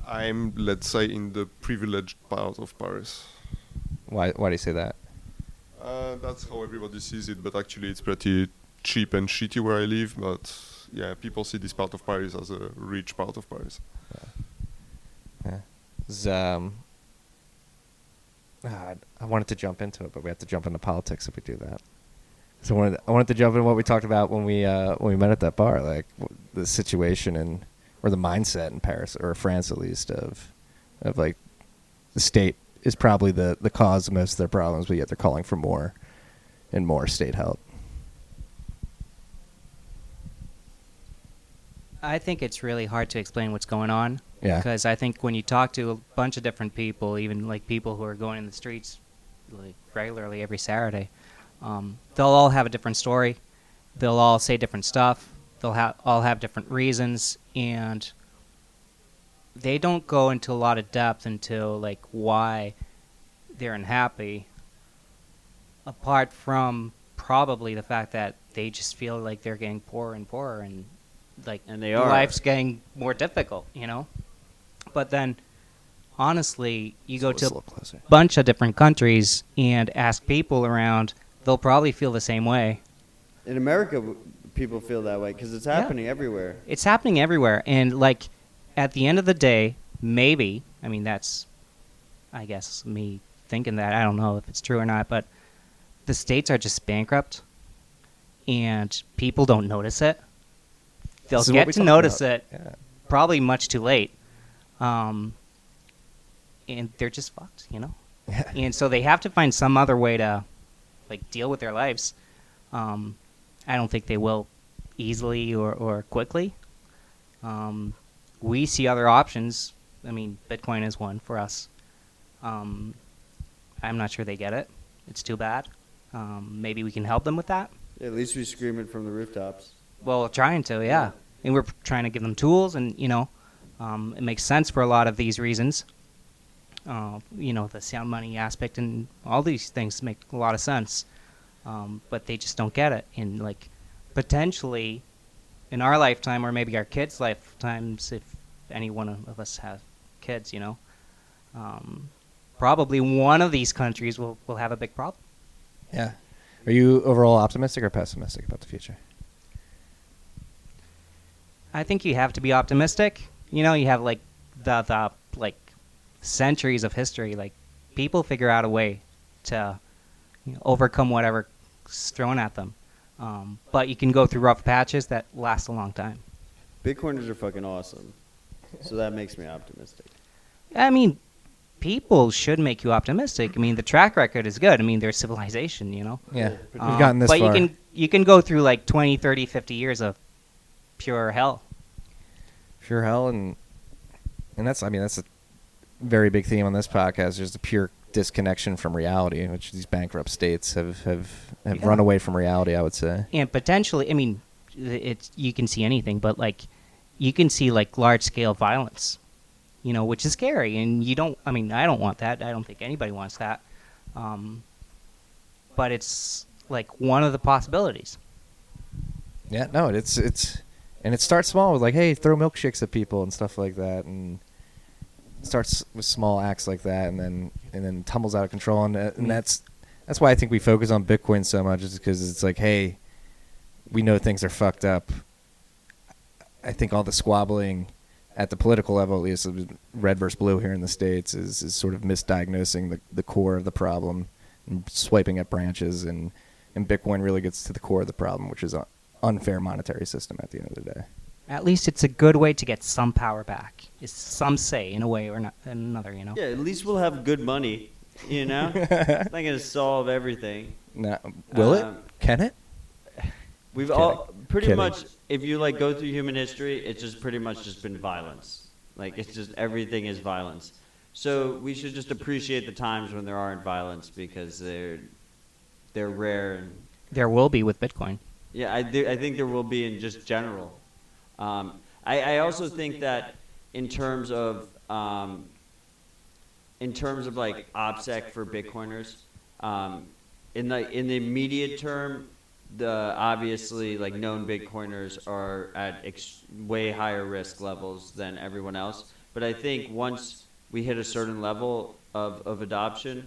I'm, let's say, in the privileged part of Paris. Why do you say that? That's how everybody sees it, but actually it's pretty cheap and shitty where I live. But yeah, people see this part of Paris as a rich part of Paris. Yeah. I wanted to jump into it, but we have to jump into politics if we do that. So I wanted to jump into what we talked about when we met at that bar, like the situation or the mindset in Paris or France at least of like the state is probably the cause of most of their problems, but yet they're calling for more and more state help. I think it's really hard to explain what's going on. Yeah. Because I think when you talk to a bunch of different people, even like people who are going in the streets like regularly every Saturday, they'll all have a different story. They'll all say different stuff. They'll all have different reasons, and they don't go into a lot of depth into like why they're unhappy. Apart from probably the fact that they just feel like they're getting poorer and poorer, and like And they are. life's getting more difficult, you know. But then, honestly, you go to a bunch of different countries and ask people around, they'll probably feel the same way. In America, people feel that way because it's happening everywhere. It's happening everywhere. And, like, at the end of the day, maybe, I mean, that's, I guess, me thinking that. I don't know if it's true or not, but the states are just bankrupt, and people don't notice it. They'll get to notice it probably much too late. And they're just fucked, you know? Yeah. And so they have to find some other way to, like, deal with their lives. I don't think they will easily or quickly. We see other options. I mean, Bitcoin is one for us. I'm not sure they get it. It's too bad. Maybe we can help them with that. At least we scream it from the rooftops. Well, trying to, yeah. And we're trying to give them tools, and, you know, it makes sense for a lot of these reasons. You know, the sound money aspect and all these things make a lot of sense. But they just don't get it. And, like, potentially in our lifetime, or maybe our kids' lifetimes, if any one of us have kids, you know, probably one of these countries will have a big problem. Yeah. Are you overall optimistic or pessimistic about the future? I think you have to be optimistic. You know, you have, like, the like centuries of history, like people figure out a way to overcome whatever's thrown at them. But you can go through rough patches that last a long time. Bitcoiners are fucking awesome, so that makes me optimistic. I mean, people should make you optimistic. I mean, the track record is good. I mean, there's civilization, Yeah, we've gotten this but far. you can go through like 20, 30, 50 years of pure hell. Pure hell, and that's a very big theme on this podcast. There's the pure disconnection from reality, which these bankrupt states have run away from reality, I would say. And potentially, I mean, you can see anything, but like you can see like large scale violence, which is scary. And I don't want that. I don't think anybody wants that. But it's like one of the possibilities. Yeah, no, it's and it starts small with like, hey, throw milkshakes at people and stuff like that, and it starts with small acts like that, and then tumbles out of control, and that's why I think we focus on Bitcoin so much, is because it's like, hey, we know things are fucked up. I think all the squabbling at the political level, at least red versus blue here in the States, is sort of misdiagnosing the core of the problem and swiping at branches, and Bitcoin really gets to the core of the problem, which is unfair monetary system at the end of the day. At least it's a good way to get some power back. Is some say in a way or not in another, Yeah, at least we'll have good money, It's not going to solve everything. No, will it? Can it? We've Kidding. all pretty Kidding. much, if you like go through human history, it's just pretty much just been violence. Like it's just everything is violence. So we should just appreciate the times when there aren't violence, because they're rare. And There will be with Bitcoin. yeah, I think there will be in just general. I also think that in terms of like OPSEC for Bitcoiners, in the immediate term, the obviously like known Bitcoiners are at way higher risk levels than everyone else. But I think once we hit a certain level of adoption,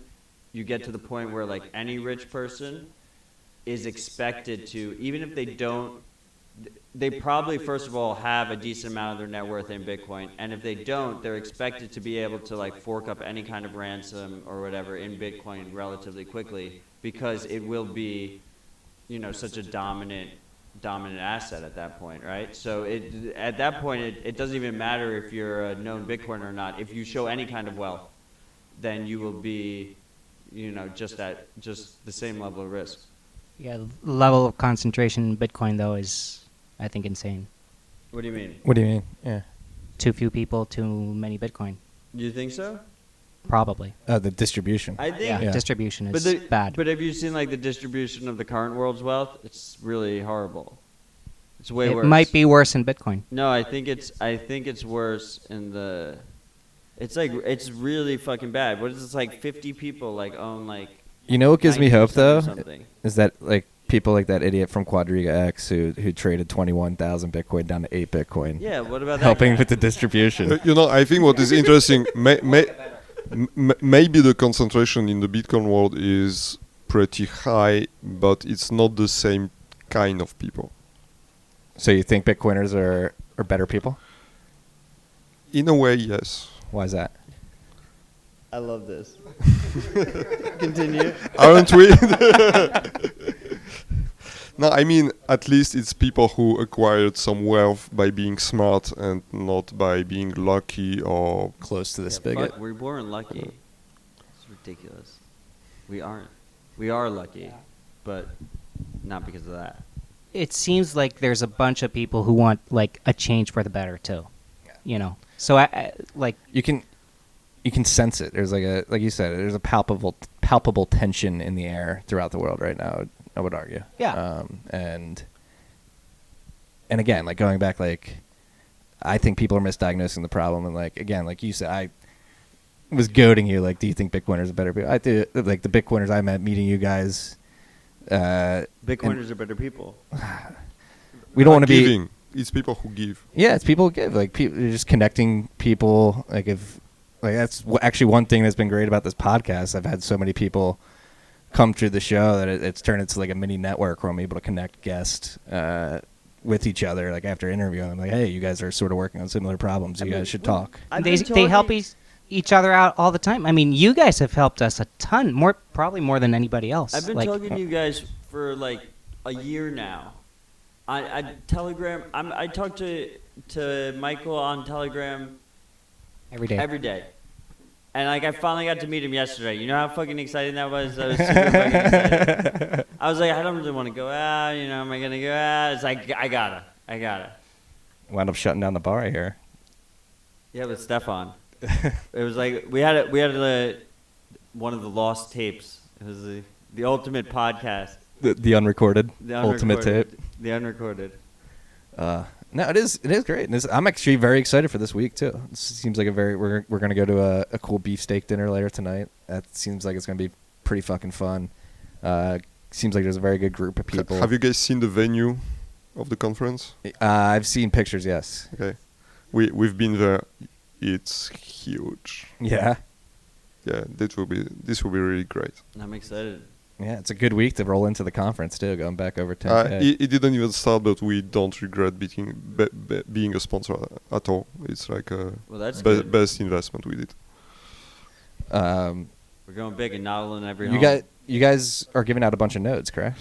you get to the point where like any rich person is expected to, even if they don't, they probably first of all have a decent amount of their net worth in Bitcoin, and if they don't, they're expected to be able to like fork up any kind of ransom or whatever in Bitcoin relatively quickly, because it will be, such a dominant asset at that point, right? So at that point, it doesn't even matter if you're a known Bitcoiner or not. If you show any kind of wealth, then you will be, just at the same level of risk. Yeah, the level of concentration in Bitcoin, though, is, I think, insane. What do you mean? What do you mean? Yeah. Too few people, too many Bitcoin. You think so? Probably. The distribution. I think. Yeah, distribution is But bad. But have you seen like the distribution of the current world's wealth? It's really horrible. It's way It worse. might be worse in Bitcoin. No, I think it's worse in the. It's really fucking bad. What is this, like 50 people like own like. You know what gives me 90% hope or though, something. is that like people like that idiot from Quadriga X who traded 21,000 Bitcoin down to 8 Bitcoin, Yeah. What about that? helping guy? with the distribution. I think what is interesting, maybe the concentration in the Bitcoin world is pretty high, but it's not the same kind of people. So you think Bitcoiners are better people? In a way, yes. Why is that? I love this. Continue. Aren't we? No, I mean, at least it's people who acquired some wealth by being smart and not by being lucky or... Close to the Yeah, spigot. fuck, we're born lucky. It's ridiculous. We aren't. We are lucky, but not because of that. It seems like there's a bunch of people who want like a change for the better too. So I like You can sense it. There's like you said, there's a palpable tension in the air throughout the world right now, I would argue. Yeah. And again, like going back, like I think people are misdiagnosing the problem, and like again, like you said, I was goading you, like, do you think Bitcoiners are better people? I do. Like the Bitcoiners I met meeting you guys, Bitcoiners are better people. we don't want to be. giving. It's people who give. Yeah, it's people who give. Like people, just connecting people. Like that's actually one thing that's been great about this podcast. I've had so many people come through the show that it's turned into like a mini network where I'm able to connect guests with each other, like after interviewing them, like, hey, you guys are sort of working on similar problems. You guys should talk. They help each other out all the time. I mean, you guys have helped us a ton, probably more than anybody else. I've been talking to you guys for like a year now. I Telegram. I talk to Michael on Telegram every day. Every day. And like I finally got to meet him yesterday. You know how fucking exciting that was? I was super fucking excited. I was like, I don't really want to go out. You know, am I gonna go out? It's like I gotta. Wound up shutting down the bar here. Yeah, with Stefan. It was like we had one of the lost tapes. It was the ultimate podcast. The unrecorded, ultimate tape. The unrecorded. No, it is great. And I'm actually very excited for this week too. It seems like we're gonna go to a cool beefsteak dinner later tonight. That seems like it's gonna be pretty fucking fun. Seems like there's a very good group of people. Have you guys seen the venue of the conference? I've seen pictures. Yes. Okay, we've been there. It's huge. Yeah. Yeah, this will be really great. I'm excited. Yeah, it's a good week to roll into the conference too. Going back over 10K. It didn't even start, but we don't regret being a sponsor at all. It's like best investment we did. We're going big and Nodl in every home. You guys are giving out a bunch of nodes, correct?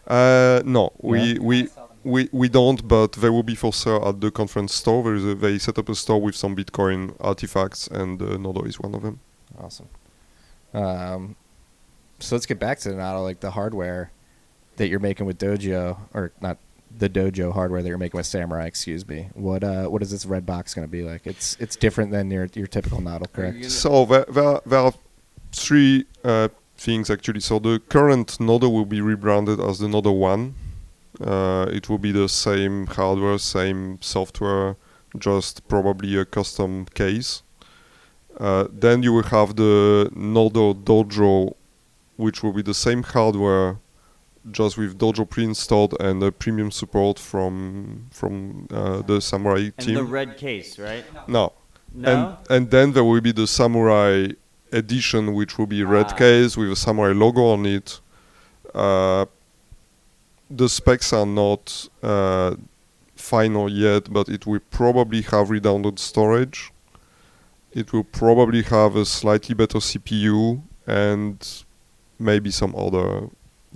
No, we don't, but they will be for sale at the conference store. They set up a store with some Bitcoin artifacts, and Nodl is one of them. Awesome. So let's get back to the Nodl, like the hardware that you're making with Dojo, or not the Dojo hardware that you're making with Samourai. Excuse me. What is this red box going to be like? It's different than your typical Nodl, correct? So there are three things actually. So the current Nodl will be rebranded as the Nodl 1. It will be the same hardware, same software, just probably a custom case. Then you will have the Nodl Dojo, which will be the same hardware, just with Dojo pre-installed and premium support from the Samourai team. And the red case, right? No. No? And then there will be the Samourai edition, which will be red case with a Samourai logo on it. The specs are not final yet, but it will probably have redundant storage. It will probably have a slightly better CPU and maybe some other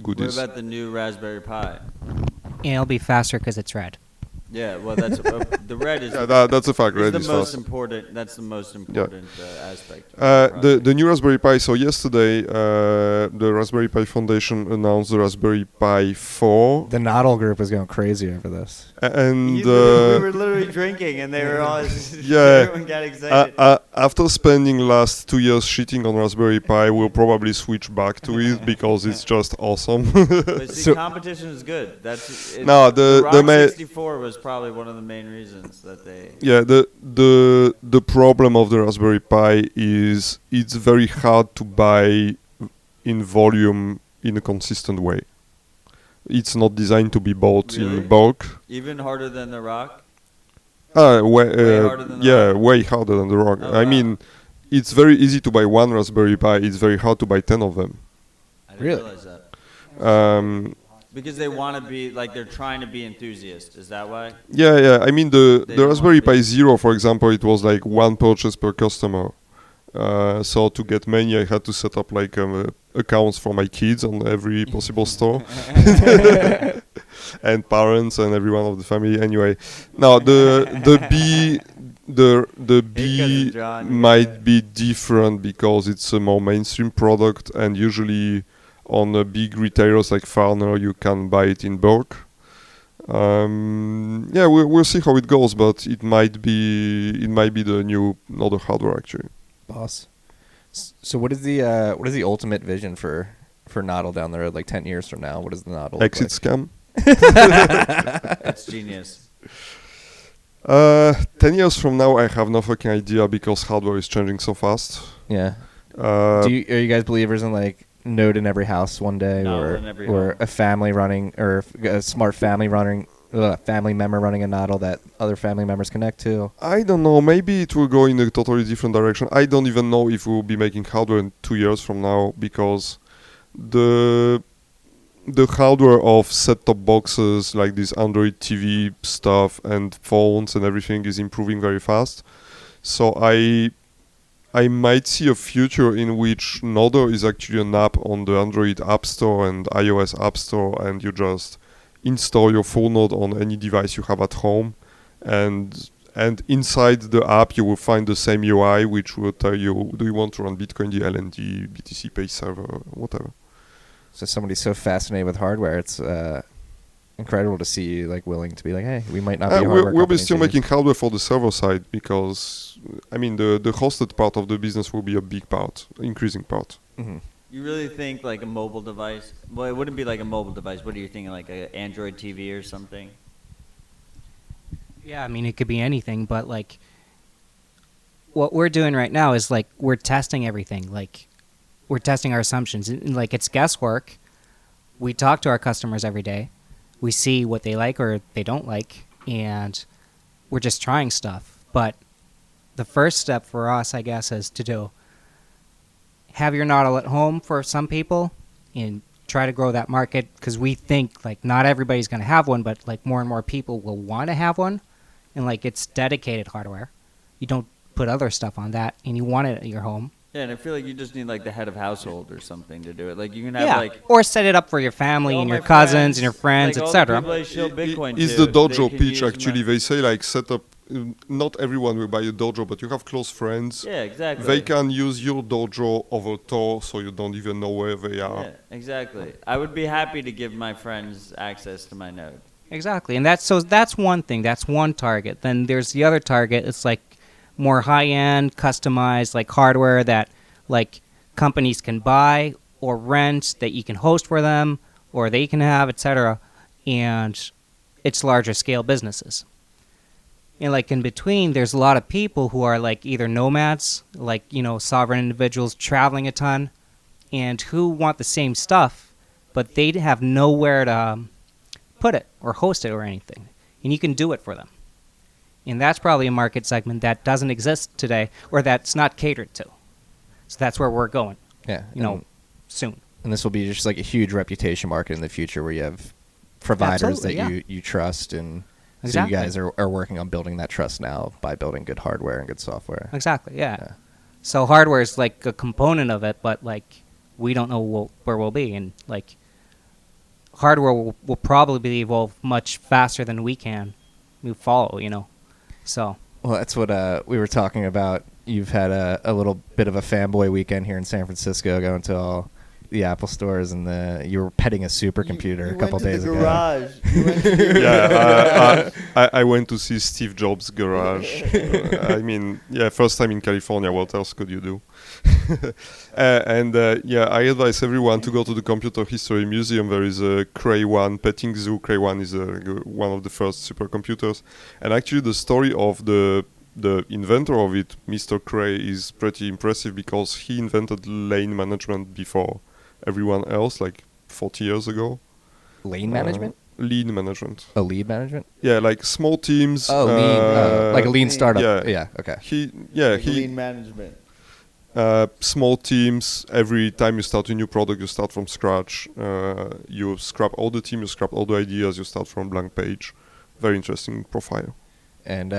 goodies. What about the new Raspberry Pi? And it'll be faster because it's red. Yeah, well, that's the red is. Yeah, that's a fact. Red is fast. That's the most important aspect. The new Raspberry Pi. So yesterday, the Raspberry Pi Foundation announced the Raspberry Pi 4. The Nodl group is going crazy over this. And we were literally drinking, and they were all. Everyone got excited. After spending last 2 years shitting on Raspberry Pi, we'll probably switch back to it because it's just awesome. But see, competition is good. The Rock 64 was probably one of the main reasons that they. Yeah, the problem of the Raspberry Pi is it's very hard to buy in volume in a consistent way. It's not designed to be bought in bulk. Even harder than the Rock? Way harder than the Rock? Way harder than the Rock. Oh, I mean, it's very easy to buy one Raspberry Pi. It's very hard to buy 10 of them. I didn't realize that. Because they want to be, like, they're trying to be enthusiasts. Is that why? Yeah. I mean, the Raspberry Pi Zero, for example, it was like one purchase per customer. So to get many, I had to set up like accounts for my kids on every possible store, and parents and everyone of the family. Anyway, now the B might be different because it's a more mainstream product, and usually on big retailers like Farner, you can buy it in bulk. We'll see how it goes, but it might be the new Nodl hardware actually. Boss. So what is the ultimate vision for Nodl down the road, like 10 years from now? What is the Nodl? Exit scam. That's genius. 10 years from now, I have no fucking idea because hardware is changing so fast. Yeah. Are you guys believers in like node in every house one day, or a family running, or a smart family running? Family member running a Nodl that other family members connect to? I don't know. Maybe it will go in a totally different direction. I don't even know if we will be making hardware in 2 years from now because the the hardware of set-top boxes, like this Android TV stuff and phones and everything, is improving very fast. So I might see a future in which Nodl is actually an app on the Android App Store and iOS App Store, and you just install your full node on any device you have at home, and inside the app you will find the same UI, which will tell you, do you want to run Bitcoin DLND, BTC Pay Server, whatever. So somebody's so fascinated with hardware, it's incredible to see you like willing to be like, hey, we might not be a hardware We'll be company still to making hardware for the server side, because I mean the hosted part of the business will be a big part, increasing part. Mm-hmm. You really think like a mobile device? Well, it wouldn't be like a mobile device. What are you thinking, like an Android TV or something? Yeah, I mean, it could be anything, but like what we're doing right now is like we're testing everything. Like we're testing our assumptions. And, like it's guesswork. We talk to our customers every day. We see what they like or they don't like, and we're just trying stuff. But the first step for us, I guess, is to have your Nodl at home for some people and try to grow that market, because we think like not everybody's going to have one, but like more and more people will want to have one. And like it's dedicated hardware. You don't put other stuff on that, and you want it at your home. Yeah, and I feel like you just need like the head of household or something to do it. Like you can have like or set it up for your family all and your my cousins and your friends, like all the etc. people I show Bitcoin Is to, the dojo they can pitch use actually? my- They say like set up. Not everyone will buy a dojo, but you have close friends. Yeah, exactly. They can use your dojo over Tor, so you don't even know where they are. Yeah, exactly. I would be happy to give my friends access to my node. Exactly, and that's one thing. That's one target. Then there's the other target. It's like more high-end, customized, like hardware that like companies can buy or rent, that you can host for them or they can have, etc. And it's larger scale businesses. And like in between, there's a lot of people who are like either nomads, like sovereign individuals traveling a ton, and who want the same stuff, but they have nowhere to put it or host it or anything, and you can do it for them. And that's probably a market segment that doesn't exist today, or that's not catered to. So that's where we're going, Yeah, soon. and this will be just like a huge reputation market in the future, where you have providers Absolutely, that you trust, and Exactly. so you guys are working on building that trust now by building good hardware and good software. Exactly, yeah. Yeah. So hardware is like a component of it, but like we don't know where we'll be, and like hardware will probably evolve much faster than we can. We follow, So Well, that's what we were talking about. You've had a little bit of a fanboy weekend here in San Francisco, going to all the Apple stores, and you were petting a supercomputer a couple days ago. Yeah, I went to see Steve Jobs' garage. I mean, yeah, first time in California. What else could you do? Yeah, I advise everyone to go to the Computer History Museum. There is a Cray 1 petting zoo. Cray 1 is one of the first supercomputers, and actually the story of the inventor of it, Mr. Cray, is pretty impressive, because he invented lane management before everyone else, like 40 years ago. Lane management? Lean management. Oh, lead management? Yeah, like small teams. Oh, lean. Like a lean startup. Yeah. Yeah, okay. Lean management. Small teams. Every time you start a new product, you start from scratch. You scrap all the team, you scrap all the ideas, you start from blank page. Very interesting profile. And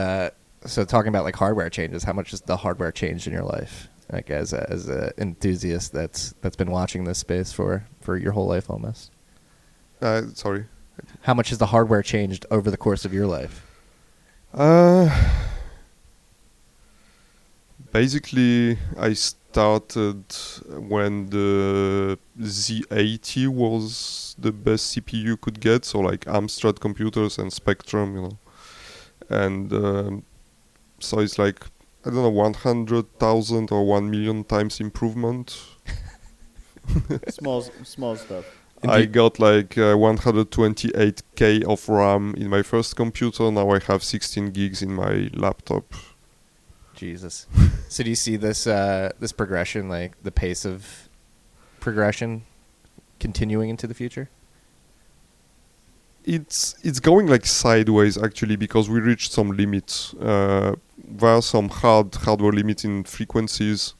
so talking about like hardware changes, how much has the hardware changed in your life? Like as a enthusiast that's been watching this space for your whole life almost. Sorry. How much has the hardware changed over the course of your life? Basically, I started when the Z80 was the best CPU you could get, so like Amstrad computers and Spectrum, and so it's like, I don't know, 100,000 or 1 million times improvement. Small stuff. I got like 128K of RAM in my first computer. Now I have 16 gigs in my laptop. Jesus. So do you see this this progression, like the pace of progression, continuing into the future? It's going like sideways actually, because we reached some limits. There are some hardware limits in frequencies.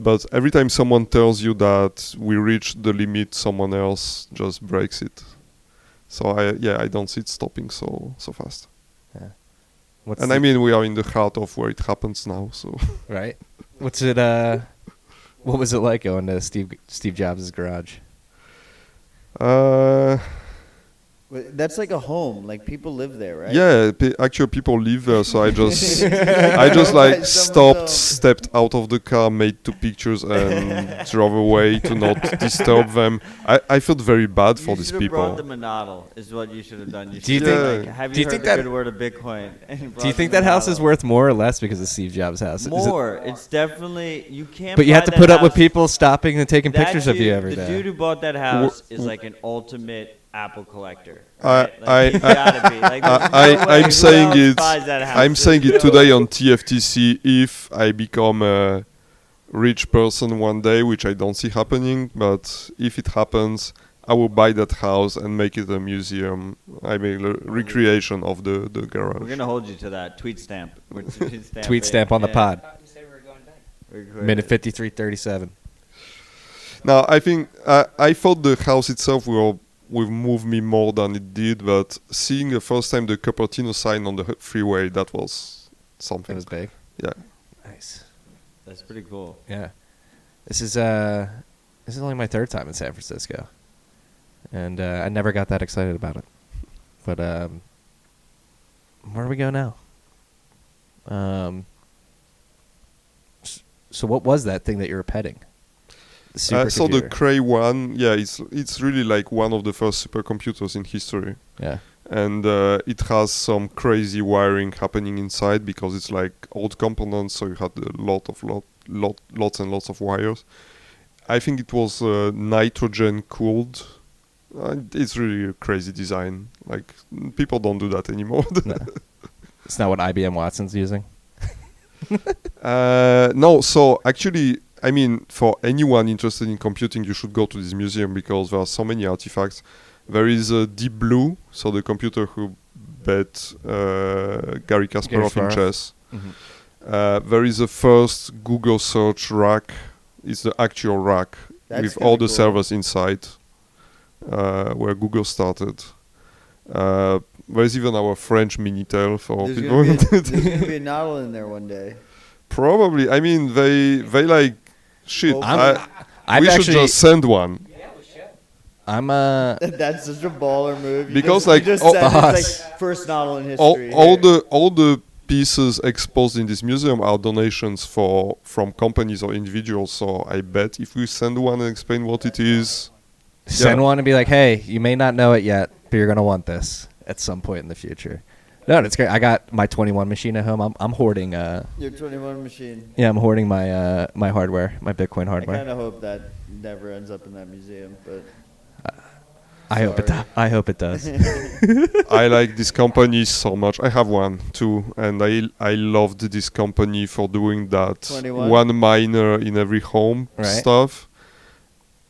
but every time someone tells you that we reached the limit, someone else just breaks it. So I don't see it stopping so fast. What's And I mean, we are in the heart of where it happens now. So right? What's it? What was it like going to Steve Jobs' garage? That's like a home. Like people live there, right? yeah, actually people live there. So I just like stepped out of the car, made 2 pictures, and drove away to not disturb them. I felt very bad for these You should have brought people. them a Nodl, is what you should have done. Do you should think- have, like, have do you you think heard that- the good word of Bitcoin? Do you think that house is worth more or less because of Steve Jobs' house? Is it- more? It's definitely you can't. but you buy have to that put up with house. people stopping and taking That pictures of you dude- every the day. dude who bought that house is like an ultimate Apple collector. I- Right? Like, he's gotta be. Like, there's no way I'm who saying else it. buys that house? I'm saying There's it no today way. on TFTC. If I become a rich person one day, which I don't see happening, but if it happens, I will buy that house and make it a museum. I mean, a recreation of the garage. We're gonna hold you to that tweet stamp. Tweet stamp on the pod. We're Minute 53:37. Now, I think I thought the house itself will move me more than it did, but seeing the first time the Cupertino sign on the freeway, that was something. That was big. Yeah. Nice. That's pretty cool. Yeah. This is only my 3rd time in San Francisco, and I never got that excited about it. But where do we go now? So what was that thing that you were petting? The So the supercomputer. Cray one, yeah, it's really like one of the first supercomputers in history. Yeah. And it has some crazy wiring happening inside because it's like old components, so you had lots and lots of wires. I think it was nitrogen cooled. It's really a crazy design. Like people don't do that anymore. No. It's not what IBM Watson's using. No, so actually, I mean, for anyone interested in computing, you should go to this museum because there are so many artifacts. There is Deep Blue, so the computer who bet Gary Kasparov in Kasparov. chess. There is the first Google search rack. It's the actual rack That's with kinda all the cool. servers inside, where Google started. There's even our French Minitel for There's people. gonna be a Nodl in there one day. Probably. I mean, they like shit. Well, I've we should actually- just send one. I'm That's such a baller move. You Because, just, like, you just all- said it's like first Nodl in history. All the pieces exposed in this museum are donations from companies or individuals. So I bet if we send one and explain what it is, send Yeah. one and be like, hey, you may not know it yet, but you're gonna want this at some point in the future. No, it's great. I got my 21 machine at home. I'm hoarding. Your 21 machine. Yeah, I'm hoarding my my hardware, my Bitcoin I hardware. kind of hope that never ends up in that museum, but I hope it. sorry. I hope it does. I like this company so much. I have one too, and I loved this company for doing that 21? one miner in every home Right. stuff.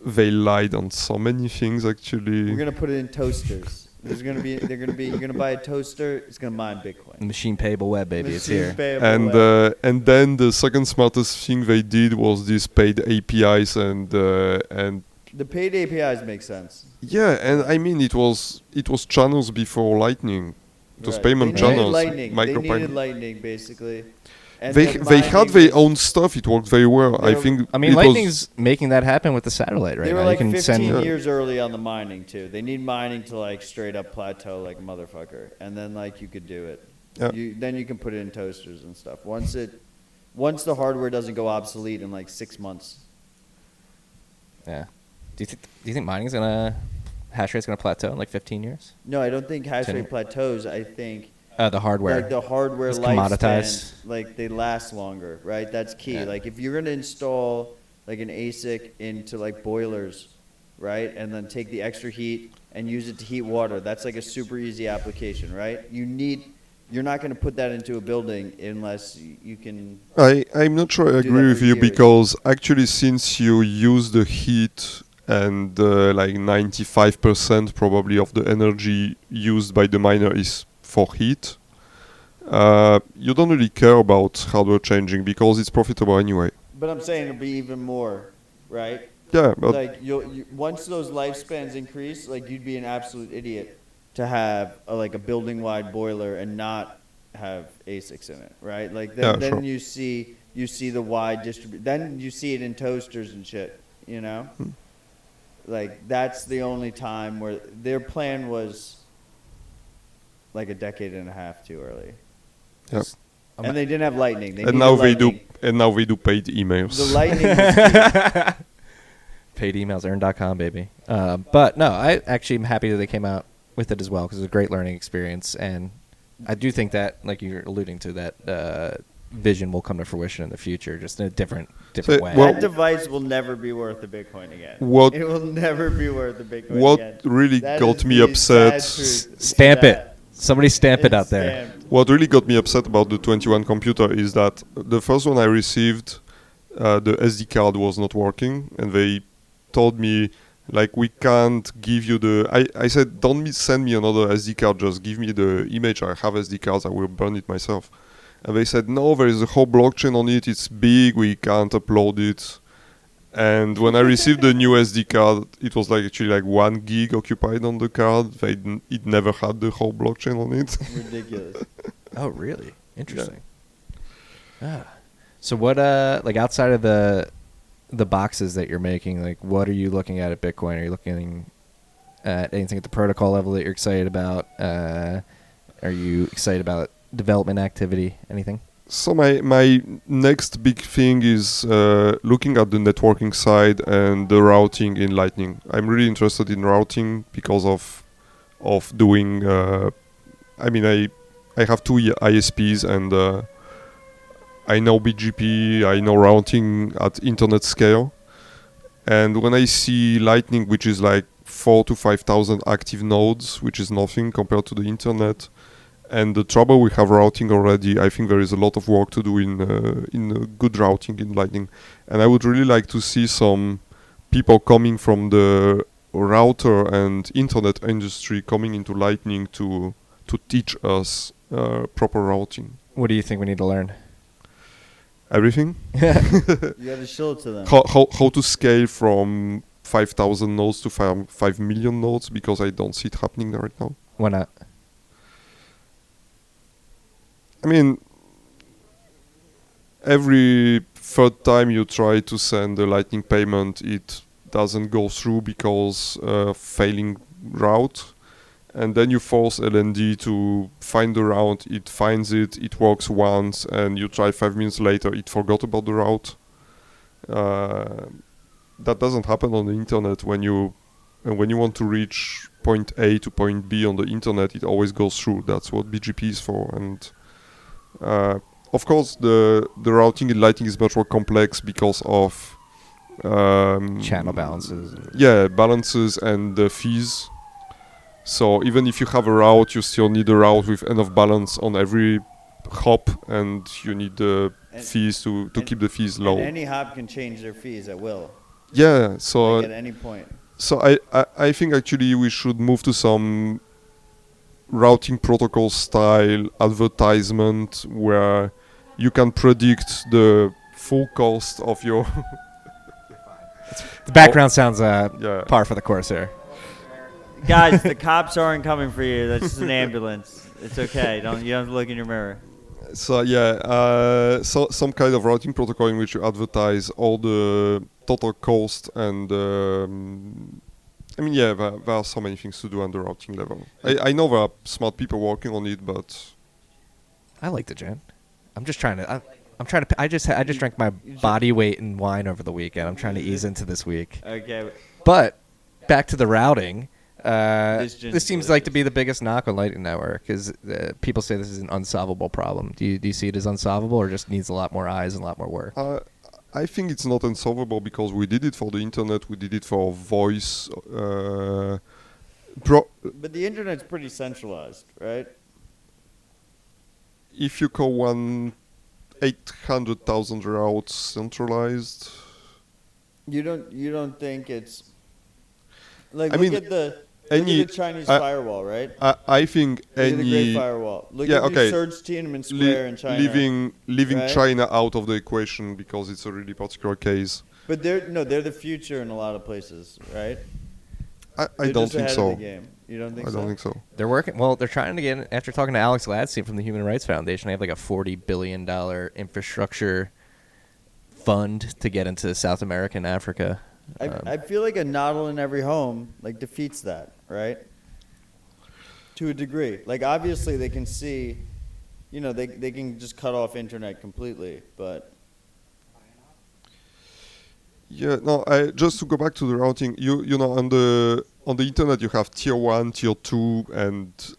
They lied on so many things actually. we're gonna put it in toasters. You're gonna buy a toaster. It's gonna mine Bitcoin. Machine payable web, baby. It's Machine here. payable And web. and then the second smartest thing they did was this paid APIs and The paid APIs make sense. yeah, and I mean it was channels before Lightning. It was Right. payment They needed channels. Lightning. They needed Micropayment. Lightning basically. And They then had mining their was- own stuff. It worked very well. They I were- think. I mean, it was- Lightning's making that happen with the satellite right They were now. like you can 15 send. years early on the mining too. They need mining to like straight up plateau like a motherfucker, and then like you could do it. Yeah. Then you can put it in toasters and stuff. Once the hardware doesn't go obsolete in like 6 months. Yeah. Do you think mining's gonna hash rate's gonna plateau in like 15 years? No, I don't think hash Ten- rate plateaus. I think The hardware. like the hardware It's lifespan, commoditized. like they last longer, right? That's key. Yeah. Like if you're gonna install like an ASIC into like boilers, right, and then take the extra heat and use it to heat water, that's like a super easy application, right? You're not gonna put that into a building unless you can. I'm not sure I Do agree that with for you years. because actually, since you use the heat and like 95% probably of the energy used by the miner is for heat, you don't really care about hardware changing because it's profitable anyway. But I'm saying it'll be even more, right? Yeah, but Like once those lifespans increase, like you'd be an absolute idiot to have like a building-wide boiler and not have ASICs in it, right? Like then, Yeah, then sure. you see the wide distribution. Then you see it in toasters and shit, you know. Like that's the only time where their plan was like a decade and a half too early, yeah. and they didn't have lightning. They And needed now lightning. they do paid emails. The lightning was key. Paid emails, earn.com, baby. But no, I actually am happy that they came out with it as well because it's a great learning experience. And I do think that, like you're alluding to, that vision will come to fruition in the future, just in a different So, way. well- That device will never be worth a Bitcoin again. What- It will never be worth a Bitcoin What again. really That got is me the upset- sad truth. Stamp That- it. Somebody stamp it it's out there. stamped. What really got me upset about the 21 computer is that the first one I received, the SD card was not working, and they told me, like, we can't give you the... I said, don't send me another SD card, just give me the image. I have SD cards, I will burn it myself. And they said, no, there is a whole blockchain on it, it's big, we can't upload it. And when I received the new SD card, it was like actually like 1 gig occupied on the card. It never had the whole blockchain on it. Ridiculous. Oh, really? Interesting. Ah. So what, like outside of the boxes that you're making, like what are you looking at Bitcoin? Are you looking at anything at the protocol level that you're excited about? Are you excited about development activity? Anything? So my next big thing is looking at the networking side and the routing in Lightning. I'm really interested in routing because of doing. I have 2 ISPs and I know BGP. I know routing at internet scale. And when I see Lightning, which is like 4,000 to 5,000 active nodes, which is nothing compared to the internet. And the trouble we have routing already, I think there is a lot of work to do in good routing in Lightning. And I would really like to see some people coming from the router and internet industry coming into Lightning to teach us proper routing. What do you think we need to learn? Everything. You got to show it to them. How to scale from 5,000 nodes to 5 million nodes, because I don't see it happening right now. Why not? I mean, every third time you try to send a Lightning payment, it doesn't go through because failing route. And then you force LND to find the route, it finds it, it works once, and you try 5 minutes later, it forgot about the route. That doesn't happen on the internet. When you want to reach point A to point B on the internet, it always goes through. That's what BGP is for. And of course, the routing in Lightning is much more complex because of Channel balances. Yeah, balances and the fees. So even if you have a route, you still need a route with enough balance on every hop, and you need the fees to keep the fees low. And any hop can change their fees at will. Yeah, so Like at any point. So I think actually we should move to some routing protocol style advertisement where you can predict the full cost of your The background sounds yeah. par for the course here. Guys, the cops aren't coming for you. That's just an ambulance. It's okay. You don't have to look in your mirror. So yeah, so some kind of routing protocol in which you advertise all the total cost and I mean, yeah, there are so many things to do on the routing level. I know there are smart people working on it, but I like the gin. I'm just trying to. I'm trying to. I just drank my body weight in wine over the weekend. I'm trying to ease into this week. Okay. But back to the routing. This This seems like to be the biggest knock on Lightning Network. Is people say this is an unsolvable problem? Do you see it as unsolvable, or just needs a lot more eyes and a lot more work? I think it's not unsolvable because we did it for the internet, we did it for voice. But the internet's pretty centralized, right? If you call 800,000 routes centralized, You don't think it's like I look mean, at the Look at the Chinese firewall, right? I think Look at the Great any Firewall. Look yeah, at okay. the Surge Tiananmen Square in China. leaving right? China out of the equation because it's a really particular case. But they're the future in a lot of places, right? I They're don't just think ahead so. Of the game. You don't think I so? don't think so. They're working. Well, they're trying to get. After talking to Alex Gladstein from the Human Rights Foundation, they have like a $40 billion infrastructure fund to get into South America and Africa. I feel like a Nodl in every home like defeats that, right? To a degree. Like obviously they can see, they can just cut off internet completely, but Yeah, no. Just to go back to the routing, you know, on the internet you have tier 1, tier 2,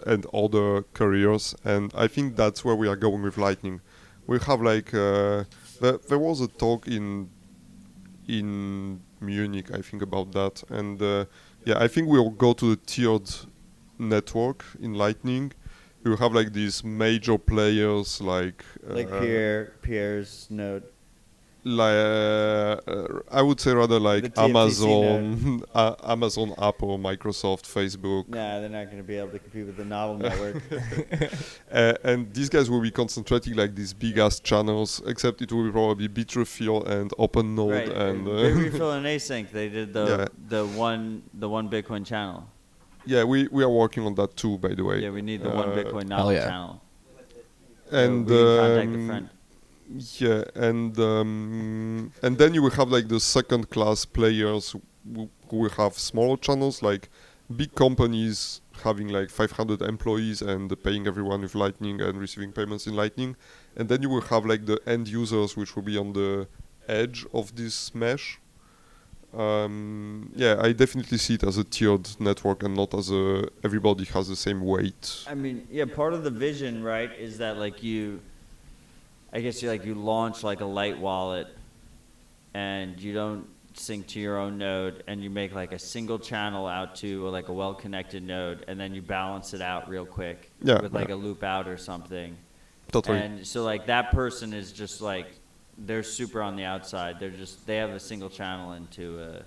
and other carriers, and I think that's where we are going with Lightning. We have like there was a talk in Munich, I think, about that, and I think we'll go to the tiered network in Lightning. You have like these major players like Pierre's node. I would say rather like The TFTC Amazon, Amazon, Apple, Microsoft, Facebook. Nah, they're not going to be able to compete with the Nodl network. And these guys will be concentrating like these big ass channels, except it will be probably Bitrefill and OpenNode Right. and Bitrefill and Async, they did the one Bitcoin channel. yeah, we are working on that too, by the way. Yeah, we need the one Bitcoin hell Nodl yeah. channel. And we can contact a friend. yeah, and then you will have like the second class players who will have smaller channels, like big companies having like 500 employees and paying everyone with Lightning and receiving payments in Lightning. And then you will have like the end users, which will be on the edge of this mesh. I definitely see it as a tiered network and not as everybody has the same weight. I mean, yeah, part of the vision, right, is that like you launch like a light wallet and you don't sync to your own node and you make like a single channel out to like a well-connected node and then you balance it out real quick with like a loop out or something. Totally. And so like that person is just like, they're super on the outside. They have a single channel into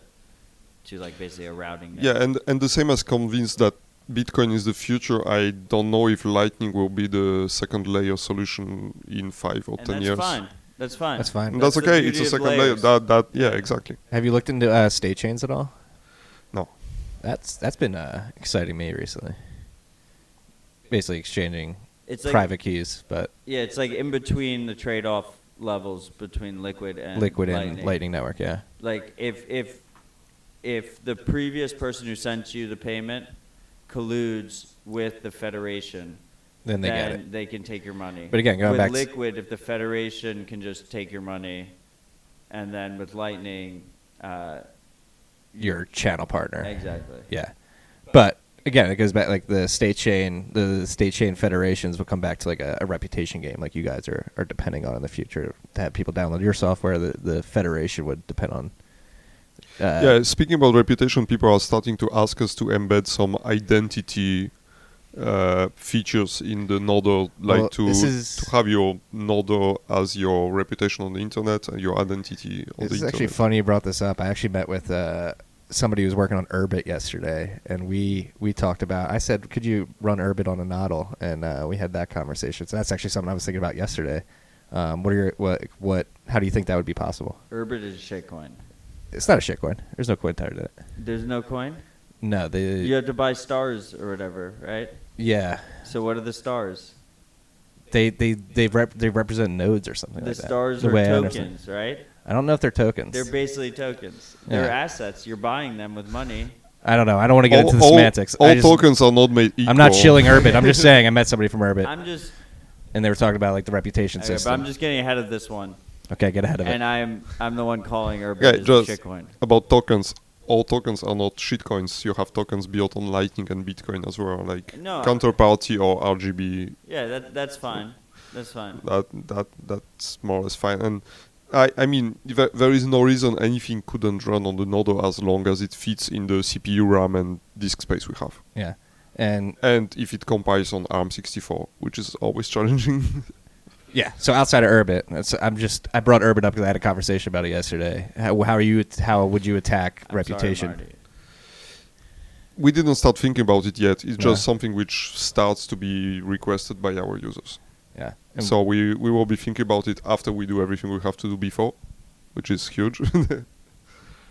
to like basically a routing node. Yeah, and the same as convinced that Bitcoin is the future. I don't know if Lightning will be the second layer solution in 5 or 10 years. That's fine. That's fine. And that's the okay. beauty It's a of second layer. layers. Yeah, exactly. Have you looked into state chains at all? No. That's been exciting me recently. Basically exchanging It's like, private keys, but yeah, it's like in between the trade-off levels between Liquid and Lightning Network. Yeah. Like if the previous person who sent you the payment colludes with the Federation, Then they get it. they can take your money. But again, going with back to Liquid, if the Federation can just take your money, and then with Lightning, your channel partner. exactly. Yeah. But again, it goes back like the state chain federations will come back to like a reputation game like you guys are depending on in the future to have people download your software. The federation would depend on. Speaking about reputation, people are starting to ask us to embed some identity features in the Nodl, like to have your Nodl as your reputation on the internet and your identity on the It's internet. actually funny you brought this up. I actually met with somebody who was working on Urbit yesterday, and we talked about. I said, "Could you run Urbit on a Nodl?" And we had that conversation. So that's actually something I was thinking about yesterday. How do you think that would be possible? Urbit is a shitcoin. It's not a shitcoin. There's no coin tied to it. There's no coin? No, You have to buy stars or whatever, right? yeah. So what are the stars? They represent nodes or something The like that. stars The are way I understand. tokens, right? I don't know if they're tokens. They're basically tokens. Yeah. They're assets. You're buying them with money. I don't know. I don't want to get into the semantics. All tokens are not made equal. I'm not shilling Urbit. I'm just saying I met somebody from Urbit, and they were talking about like the reputation Okay, system. but I'm just getting ahead of this one. Okay, get ahead of it. And I'm the one calling Urbit Yeah, as a just shitcoin. about tokens. All tokens are not shitcoins. You have tokens built on Lightning and Bitcoin as well, like No. Counterparty or RGB. Yeah, that's fine. That's fine. That's more or less fine. And I mean, there is no reason anything couldn't run on the Nodl as long as it fits in the CPU RAM and disk space we have. Yeah, and if it compiles on ARM64, which is always challenging. yeah. So outside of Urbit, I brought Urbit up because I had a conversation about it yesterday. How would you attack reputation? Sorry, we didn't start thinking about it yet. It's Yeah. just something which starts to be requested by our users. Yeah. And So we will be thinking about it after we do everything we have to do before, which is huge.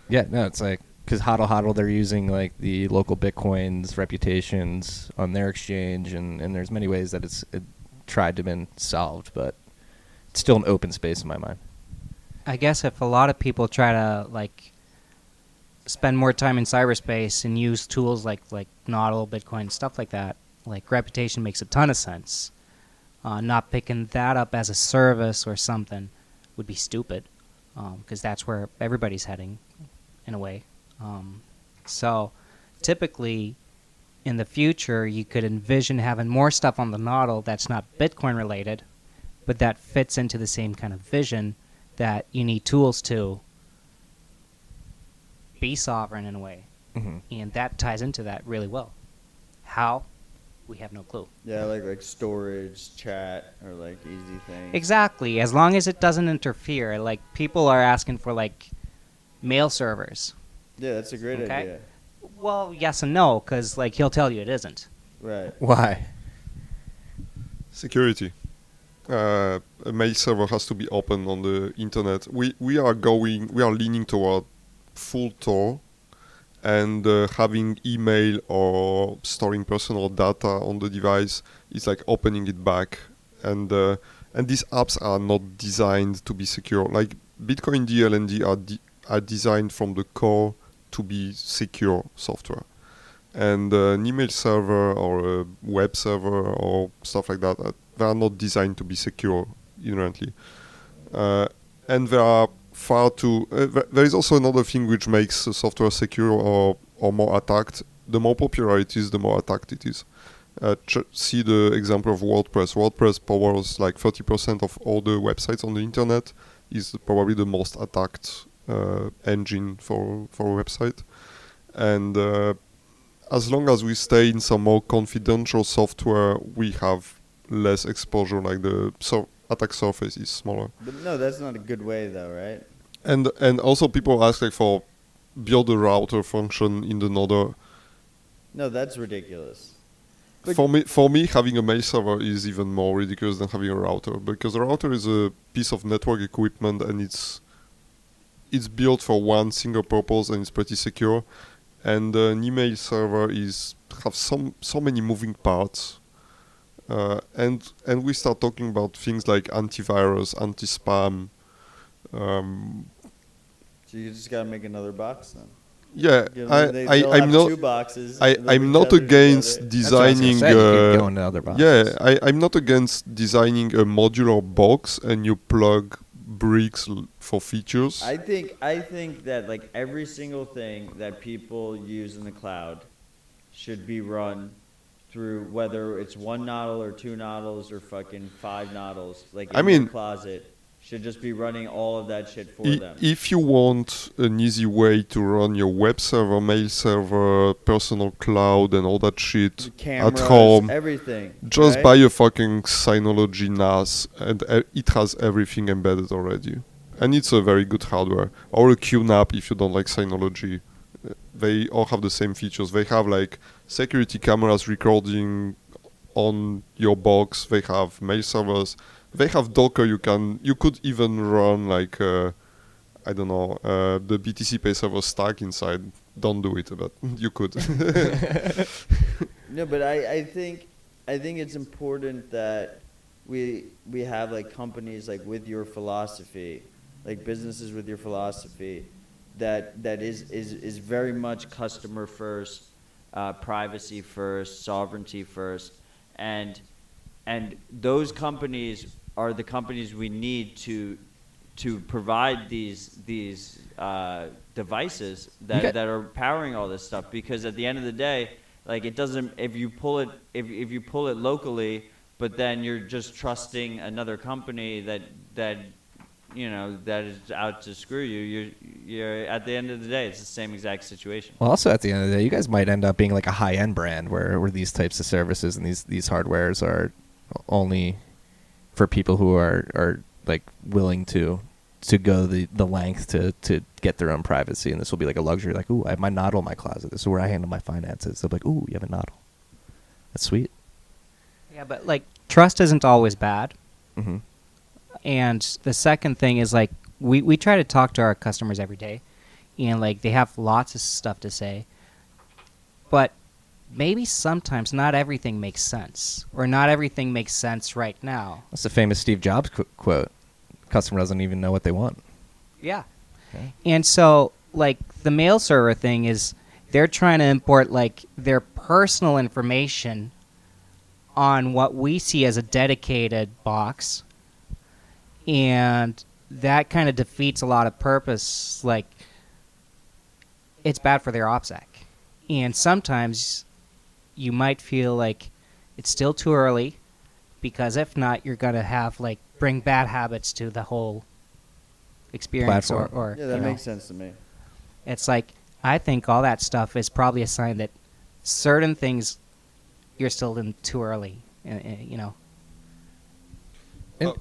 yeah, no, it's like because HODL, they're using like the local Bitcoins reputations on their exchange, and there's many ways that it tried to been solved, but it's still an open space in my mind. I guess if a lot of people try to like spend more time in cyberspace and use tools like Nodl, Bitcoin, stuff like that, like reputation makes a ton of sense. Not picking that up as a service or something would be stupid, because that's where everybody's heading, in a way. So typically, in the future, you could envision having more stuff on the Nodl that's not Bitcoin related, but that fits into the same kind of vision that you need tools to be sovereign in a way. Mm-hmm. And that ties into that really well. How? We have no clue. Yeah, like storage, chat, or like easy things. Exactly. As long as it doesn't interfere. Like, people are asking for, like, mail servers. Yeah, that's a great Okay. idea. Well, yes and no, because, like, he'll tell you it isn't. Right. Why? Security. A mail server has to be open on the internet. We are leaning toward full Tor, and having email or storing personal data on the device is like opening it back. And these apps are not designed to be secure. Like Bitcoin DLND are designed from the core to be secure software. And an email server or a web server or stuff like that, they are not designed to be secure inherently. And there are far too... there is also another thing which makes software secure or more attacked. The more popular it is, the more attacked it is. See the example of WordPress. WordPress powers like 30% of all the websites on the internet, is probably the most attacked engine for a website. And as long as we stay in some more confidential software, we have less exposure, like the attack surface is smaller. But no, that's not a good way, though, right? And also people ask like for build a router function in the Nodl. No, that's ridiculous. But For me, having a mail server is even more ridiculous than having a router, because a router is a piece of network equipment and it's built for one single purpose and it's pretty secure. And an email server have so many moving parts. And we start talking about things like antivirus, anti-spam. So you just gotta make another box then. Yeah, You know, they'll I'm have not. two boxes. and they'll I'm be not tethered against together. designing. That's what I was gonna say, you could go into other boxes. Yeah, I'm not against designing a modular box and you plug bricks for features. I think that like every single thing that people use in the cloud should be run through, whether it's one Nodl or two Nodls or fucking five Nodls. Like in mean- your closet should just be running all of that shit for them. If you want an easy way to run your web server, mail server, personal cloud, and all that shit Cameras, at home, everything. just right? buy a fucking Synology NAS, and it has everything embedded already. And it's a very good hardware. Or a QNAP if you don't like Synology. They all have the same features. They have like security cameras recording on your box. They have mail servers. They have Docker. You could even run like the BTC Pay server stack inside. Don't do it, but you could. No, but I think it's important that we have like companies like with your philosophy, like businesses with your philosophy, that is very much customer first, privacy first, sovereignty first, and those companies are the companies we need to provide these devices that are powering all this stuff, because at the end of the day, like it doesn't, if you pull it locally, but then you're just trusting another company that is out to screw you, you're at the end of the day it's the same exact situation. Well, also at the end of the day, you guys might end up being like a high-end brand where these types of services and these hardwares are only for people who are like willing to go the length to get their own privacy, and this will be like a luxury. Like, ooh, I have my Nodl in my closet. This is where I handle my finances. They'll be like, ooh, you have a Nodl. That's sweet. Yeah, but like trust isn't always bad. Mm-hmm. And the second thing is like we try to talk to our customers every day, and like they have lots of stuff to say, but maybe sometimes not everything makes sense, or not everything makes sense right now. That's the famous Steve Jobs quote. Customer doesn't even know what they want. Yeah. Okay. And so like the mail server thing is they're trying to import like their personal information on what we see as a dedicated box, and that kind of defeats a lot of purpose. Like, it's bad for their OPSEC. And sometimes you might feel like it's still too early, because if not, you're going to have, like, bring bad habits to the whole experience. Platform. Or Yeah, that you know, makes sense to me. it's like, I think all that stuff is probably a sign that certain things you're still in too early, you know.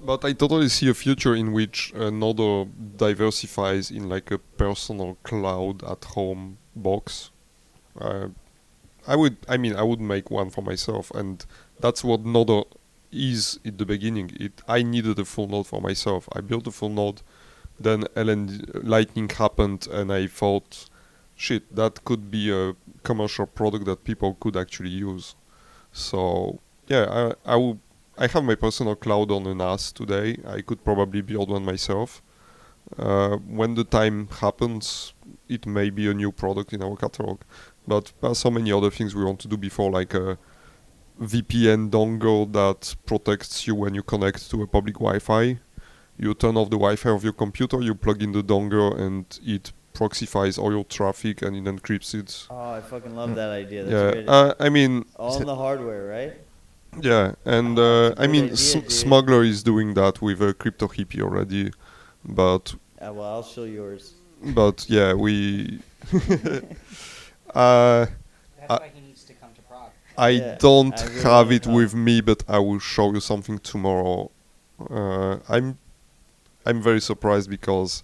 But I totally see a future in which Nodl diversifies in like a personal cloud at home box. I would make one for myself, and that's what Nodl is at the beginning. I needed a full node for myself. I built a full node, then Lightning happened, and I thought, shit, that could be a commercial product that people could actually use. So yeah, I have my personal cloud on a NAS today. I could probably build one myself. When the time happens, it may be a new product in our catalog. But there are so many other things we want to do before, like a VPN dongle that protects you when you connect to a public Wi-Fi. You turn off the Wi-Fi of your computer, you plug in the dongle, and it proxifies all your traffic and it encrypts it. Oh, I fucking love that idea. That's Yeah, great. I mean, All in the hardware, right? yeah, and That's a I good mean, idea, dude. Smuggler is doing that with a crypto hippie already, but Well, I'll show yours. yeah, we. That's why he needs to come to Prague. I Yeah, don't I really have wanna it come. with me, but I will show you something tomorrow. I'm very surprised because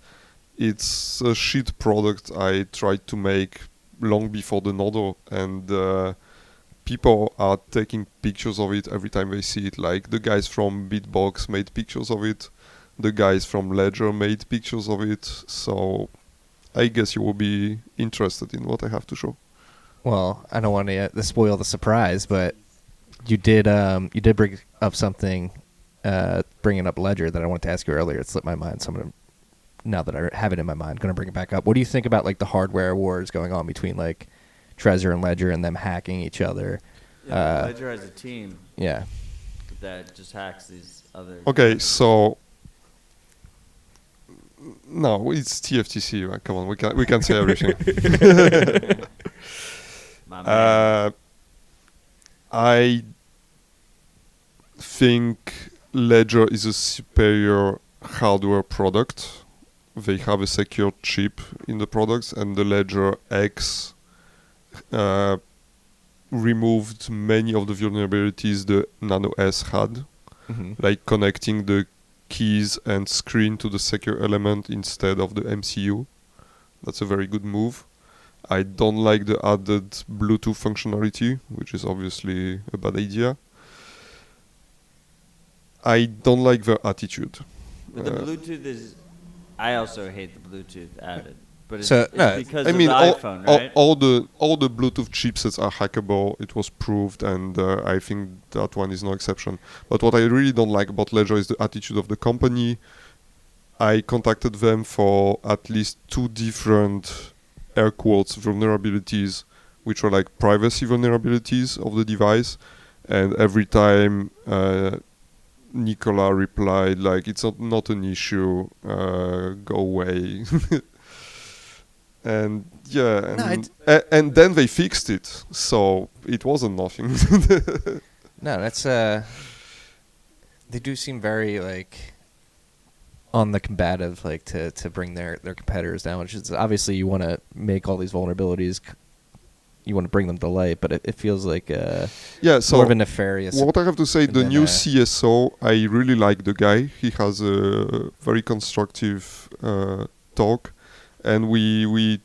it's a shit product I tried to make long before the Nodl, and people are taking pictures of it every time they see it. Like the guys from Bitbox made pictures of it, the guys from Ledger made pictures of it. So I guess you will be interested in what I have to show. Well, I don't want to spoil the surprise, but you did bring up something, bringing up Ledger, that I wanted to ask you earlier. It slipped my mind. So I'm gonna, now that I have it in my mind, going to bring it back up. What do you think about like the hardware wars going on between like Trezor and Ledger and them hacking each other? Yeah, Ledger has a team Yeah. that just hacks these other. Okay, so no, it's TFTC. Right? Come on, we can say everything. My man. I think Ledger is a superior hardware product. They have a secure chip in the products, and the Ledger X removed many of the vulnerabilities the Nano S had, like connecting the keys and screen to the secure element instead of the MCU. That's a very good move. I don't like the added Bluetooth functionality, which is obviously a bad idea. I don't like their attitude. But the Bluetooth is. I also hate the Bluetooth added, but it's, So, it's no, because I of mean, the iPhone, right? all the Bluetooth chipsets are hackable. It was proved, and I think that one is no exception. But what I really don't like about Ledger is the attitude of the company. I contacted them for at least 2 different air quotes vulnerabilities, which were like privacy vulnerabilities of the device, and every time Nicola replied like, "It's not an issue, go away." And yeah, and then they fixed it, so it wasn't nothing. No, that's they do seem very like on the combative, like to bring their competitors down, which is obviously you want to make all these vulnerabilities, you want to bring them to light, but it feels like Yeah, so more of a nefarious. what I have to say, and the then, new CSO, I really like the guy. He has a very constructive talk, and we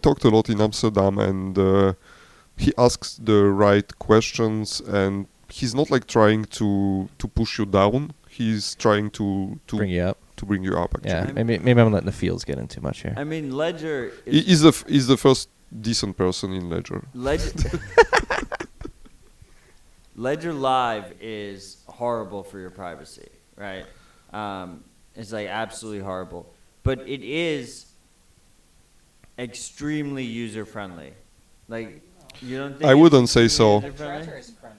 talked a lot in Amsterdam, and he asks the right questions, and he's not like trying to push you down. He's trying to Bring you up. to bring you up. Actually, Yeah, maybe I'm letting the fields get in too much here. I mean, Ledger he's the first decent person in Ledger. Ledger Live is horrible for your privacy, right? It's like absolutely horrible, but it is extremely user friendly. Like, you don't think I wouldn't say so. user-friendly? is friendly.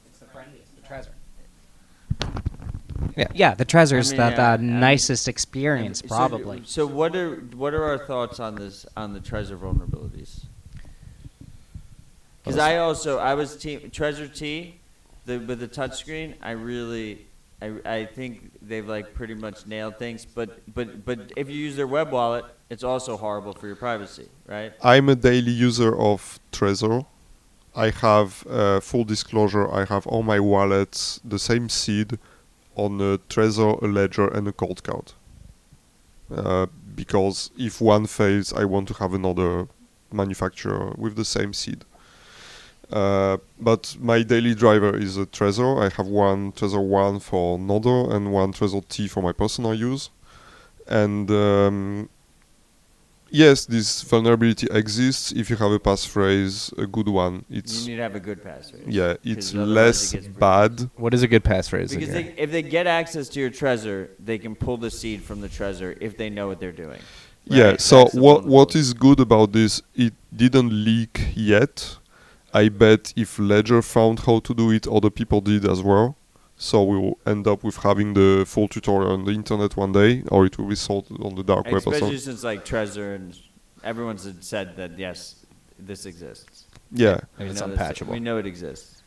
It's the friendliest. The Trezor. Yeah, the Trezor's I mean, the nicest experience, probably. So what are our thoughts on this, on the Trezor vulnerabilities? Because I was team Trezor T, with the touchscreen. I think they've like pretty much nailed things. But if you use their web wallet, it's also horrible for your privacy, right? I'm a daily user of Trezor. I have full disclosure. I have all my wallets the same seed on a Trezor, a Ledger, and a Cold Card. Because if one fails, I want to have another manufacturer with the same seed. But my daily driver is a Trezor. I have one Trezor 1 for Nodl and one Trezor T for my personal use. And yes, this vulnerability exists if you have a passphrase, a good one. You need to have a good password. Yeah, it's 'Cause otherwise less it gets bad. What is a good passphrase? Because if they get access to your Trezor, they can pull the seed from the Trezor if they know what they're doing. Yeah, Right? so That's the what vulnerability. is good about this, it didn't leak yet. I bet if Ledger found how to do it, other people did as well. So we will end up with having the full tutorial on the internet one day, or it will be sold on the dark web or Especially something. since like Trezor and everyone's had said that yes, this exists. Yeah, Maybe it's We know this- unpatchable. We know it exists.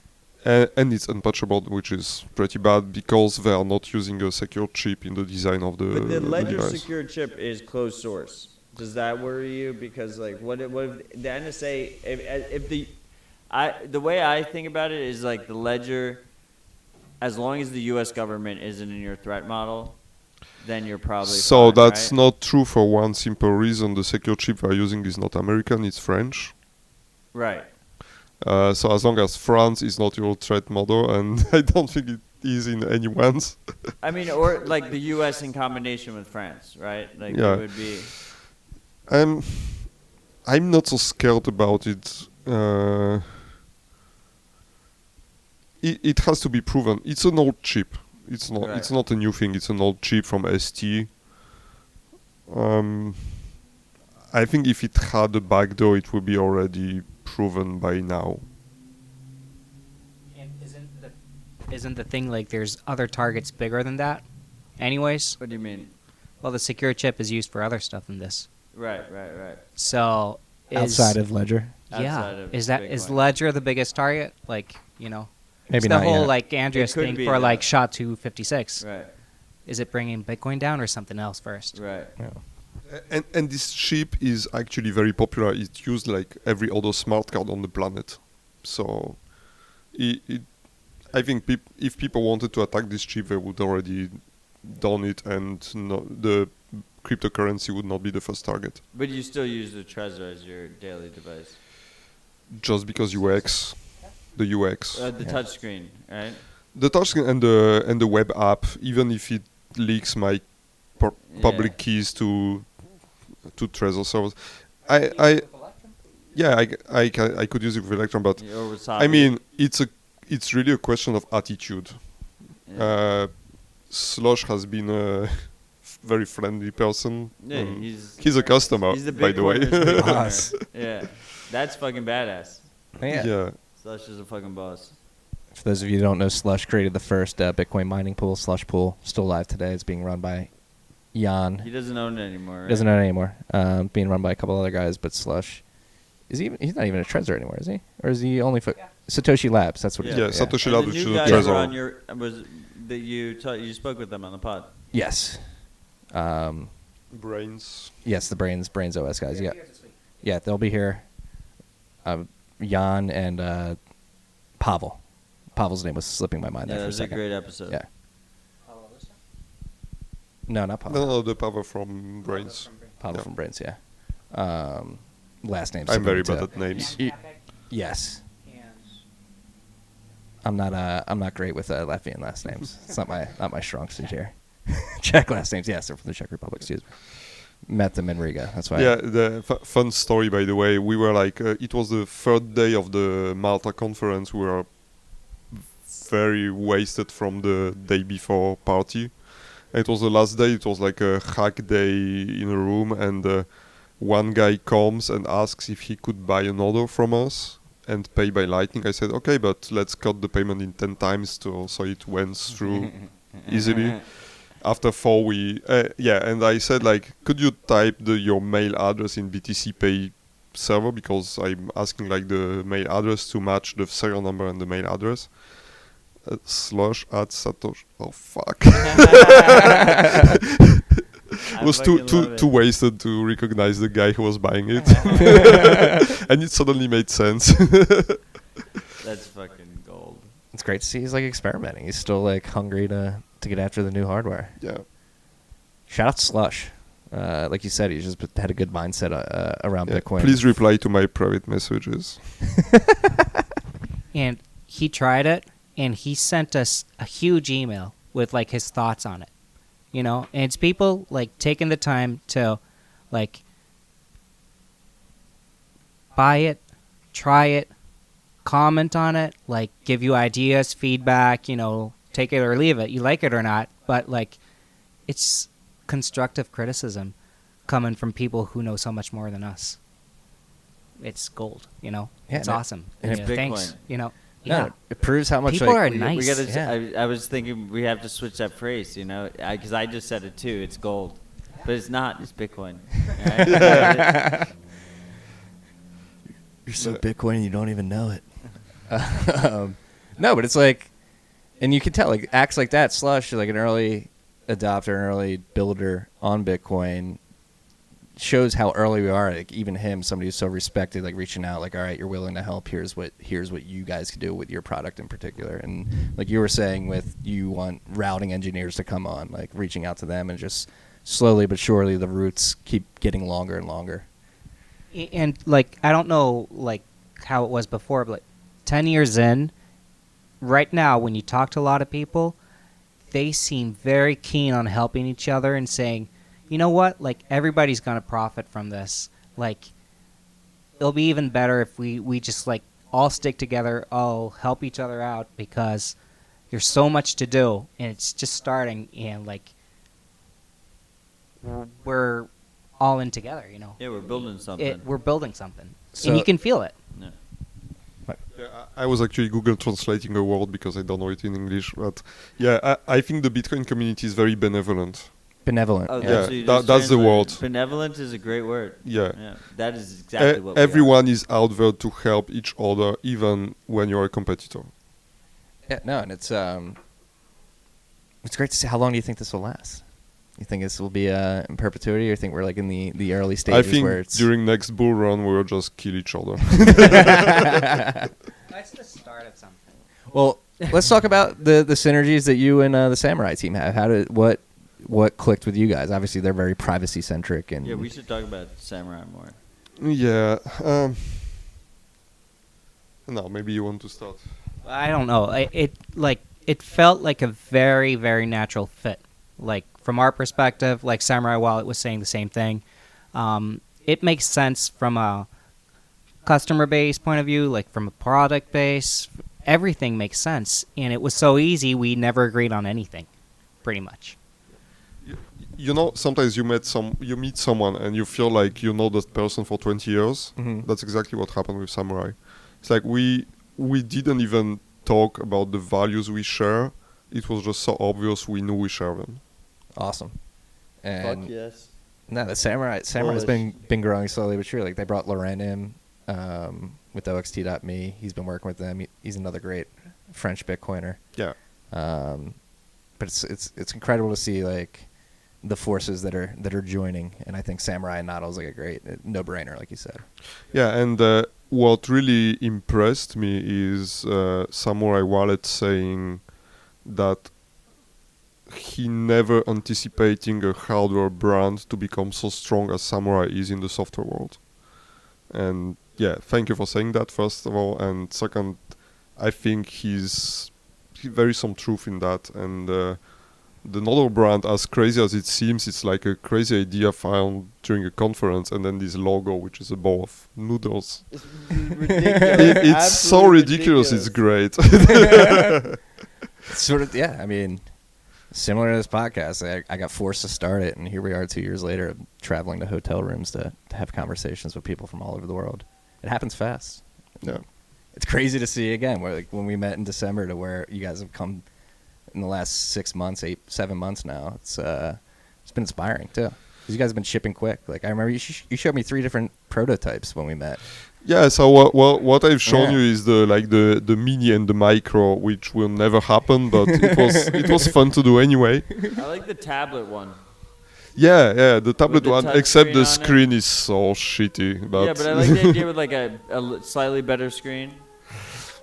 and it's unpatchable, which is pretty bad because they are not using a secure chip in the design of the, But the Ledger device. secure chip is closed source. Does that worry you? Because like, what if the NSA, if The way I think about it is like the Ledger, as long as the U.S. government isn't in your threat model, then you're probably So fine, that's right? not true for one simple reason. The secure chip they're using is not American, it's French. Right. So as long as France is not your threat model, and I don't think it is in anyone's. I mean, or like the U.S. in combination with France, right? Like Yeah. it would be. I'm not so scared about it. It has to be proven. It's an old chip. It's not. Right. It's not a new thing. It's an old chip from ST. I think if it had a backdoor, it would be already proven by now. And isn't the thing like there's other targets bigger than that? Anyways, What do you mean? well, the secure chip is used for other stuff than this. Right. So Outside of Ledger, Outside yeah, of is Bitcoin. Ledger the biggest target? Like, maybe it's the not whole yet. like Andreas It could thing be, for though. like SHA-256. Right. Is it bringing Bitcoin down or something else first? Right. And this chip is actually very popular. It's used like every other smart card on the planet. So, I think if people wanted to attack this chip, they would already done it, and the cryptocurrency would not be the first target. But you still use the Trezor as your daily device. Just because the UX, The Yeah. touchscreen, right? the touchscreen and the web app, even if it leaks my public keys to Trezor servers, I could use it with Electron, but Or Wasabi. I mean it's really a question of attitude. Yeah. Slush has been a very friendly person. Yeah, and he's a customer, the by the way. Bitcoiner's Bitcoiner. Boss. Yeah, that's fucking badass. Yeah. Slush is a fucking boss. For those of you who don't know, Slush created the first Bitcoin mining pool, Slush Pool, still live today. It's being run by Jan. He doesn't own it anymore. Right? Doesn't own it anymore. Being run by a couple other guys, but Slush he's not even a Trezor anymore, is he? Or is he only Satoshi Labs? That's what. Yeah. He's Yeah, Satoshi And Labs, the which is new a guys were Trezor. on your that you spoke with them on the pod. Yes. Brains. Yes, the Brains OS guys. Yeah. Yeah, they'll be here. Jan and Pavel. Pavel's name was slipping my mind Yeah, there that for a was a second. great episode. Yeah. No, not Pavel. No, the Pavel from Brains. Pavel Yeah. from Brains, yeah. Last name. I'm very similar bad to- at names. Yes. I'm not great with Latvian last names. It's not my strong suit here. Czech last names, yes, they're from the Czech Republic. Excuse me. Met them in Riga. That's why. Yeah, the fun story, by the way. We were like, it was the third day of the Malta conference. We were very wasted from the day before party. And it was the last day. It was like a hack day in a room, and one guy comes and asks if he could buy an order from us and pay by lightning. I said, okay, but let's cut the payment in 10 times so it went through easily. After 4, and I said, like, could you type your mail address in BTC Pay server, because I'm asking like the mail address to match the serial number and the mail address. /@Satoshi. Oh fuck! I Was fucking love it. too wasted to recognize the guy who was buying it, and it suddenly made sense. That's fucking gold. It's great to see he's like experimenting. He's still like hungry to get after the new hardware. Yeah. Shout out to Slush. Like you said, he just had a good mindset around Yeah. Bitcoin. Please reply to my private messages. And he tried it, and he sent us a huge email with like his thoughts on it. You know, and it's people like taking the time to like buy it, try it, comment on it, like give you ideas, feedback, you know, take it or leave it. You like it or not, but like it's constructive criticism coming from people who know so much more than us. It's gold, you know. Yeah, it's and it- awesome. and it's Yeah, thanks, Bitcoin. you know. No, Yeah. it proves how much People like, are We nice. gotta, Yeah. I was thinking we have to switch that phrase, you know, because I just said it too. It's gold, but it's not. It's Bitcoin. Right? You're so Bitcoin you don't even know it. No, but it's like, and you can tell like acts like that. Slush, like an early adopter, an early builder on Bitcoin, shows how early we are. Like even him, somebody who's so respected, like reaching out, like, all right, you're willing to help. Here's what you guys can do with your product in particular. And like you were saying, with you want routing engineers to come on, like reaching out to them, and just slowly but surely the roots keep getting longer and longer. And like I don't know like how it was before, but like 10 years in, right now when you talk to a lot of people, they seem very keen on helping each other and saying, you know what, like everybody's gonna profit from this. Like it'll be even better if we just like all stick together, all help each other out, because there's so much to do and it's just starting, and like we're all in together, you know. Yeah, we're building something. We're building something, So- and you can feel it. Yeah. Yeah, I was actually Google translating a word because I don't know it in English. But yeah, I think the Bitcoin community is very benevolent. Benevolent. Oh, yeah. that's what you that- just that's the translated. word. Benevolent is a great word. Yeah. Yeah, that is exactly what we are. Everyone is out there to help each other, even when you're a competitor. Yeah, no, and it's great to see. How long do you think this will last? You think this will be in perpetuity, or you think we're like in the early I stages think where it's during next bull run we will just kill each other. That's the start of something. Well, let's talk about the synergies that you and the Samurai team have. How did what clicked with you guys? Obviously, they're very privacy centric, and Yeah, we should talk about Samurai more. Yeah. No, maybe you want to start. I don't know. It felt like a very, very natural fit. Like from our perspective, like Samourai Wallet was saying the same thing. It makes sense from a customer base point of view, like from a product base. Everything makes sense, and it was so easy. We never agreed on anything, pretty much. You know, sometimes you meet someone and you feel like you know that person for 20 years. Mhm. That's exactly what happened with Samurai. It's like we didn't even talk about the values we share. It was just so obvious we knew we share them. awesome. And Fuck yes. no, the Samurai's been growing slowly but surely. Like they brought Laurent in with Oxt.me. He's been working with them. He's another great French Bitcoiner. Yeah. But it's incredible to see like the forces that are joining, and I think Samourai and Nodl is like a great no-brainer, like you said. Yeah, and what really impressed me is Samourai Wallet saying that he never anticipating a hardware brand to become so strong as Samourai is in the software world. And yeah, thank you for saying that, first of all. And second, I think there is some truth in that. And the Nodl brand, as crazy as it seems, it's like a crazy idea found during a conference, and then this logo, which is a bowl of noodles. It's ridiculous. It's so Absolutely ridiculous. It's great. Sort of, yeah. I mean, similar to this podcast, I got forced to start it, and here we are 2 years later, traveling to hotel rooms to have conversations with people from all over the world. It happens fast. Yeah. It's crazy to see again. Where like when we met in December to where you guys have come in the last 6 months, 7 months now. It's been inspiring too. 'Cause you guys have been shipping quick. Like I remember you showed me 3 different prototypes when we met. Yeah, so what I've shown you is the mini and the micro, which will never happen, but it was fun to do anyway. I like the tablet one. Yeah, the tablet the one, touch except screen the on it. screen is so shitty. But Yeah, but I like the idea with like a slightly better screen.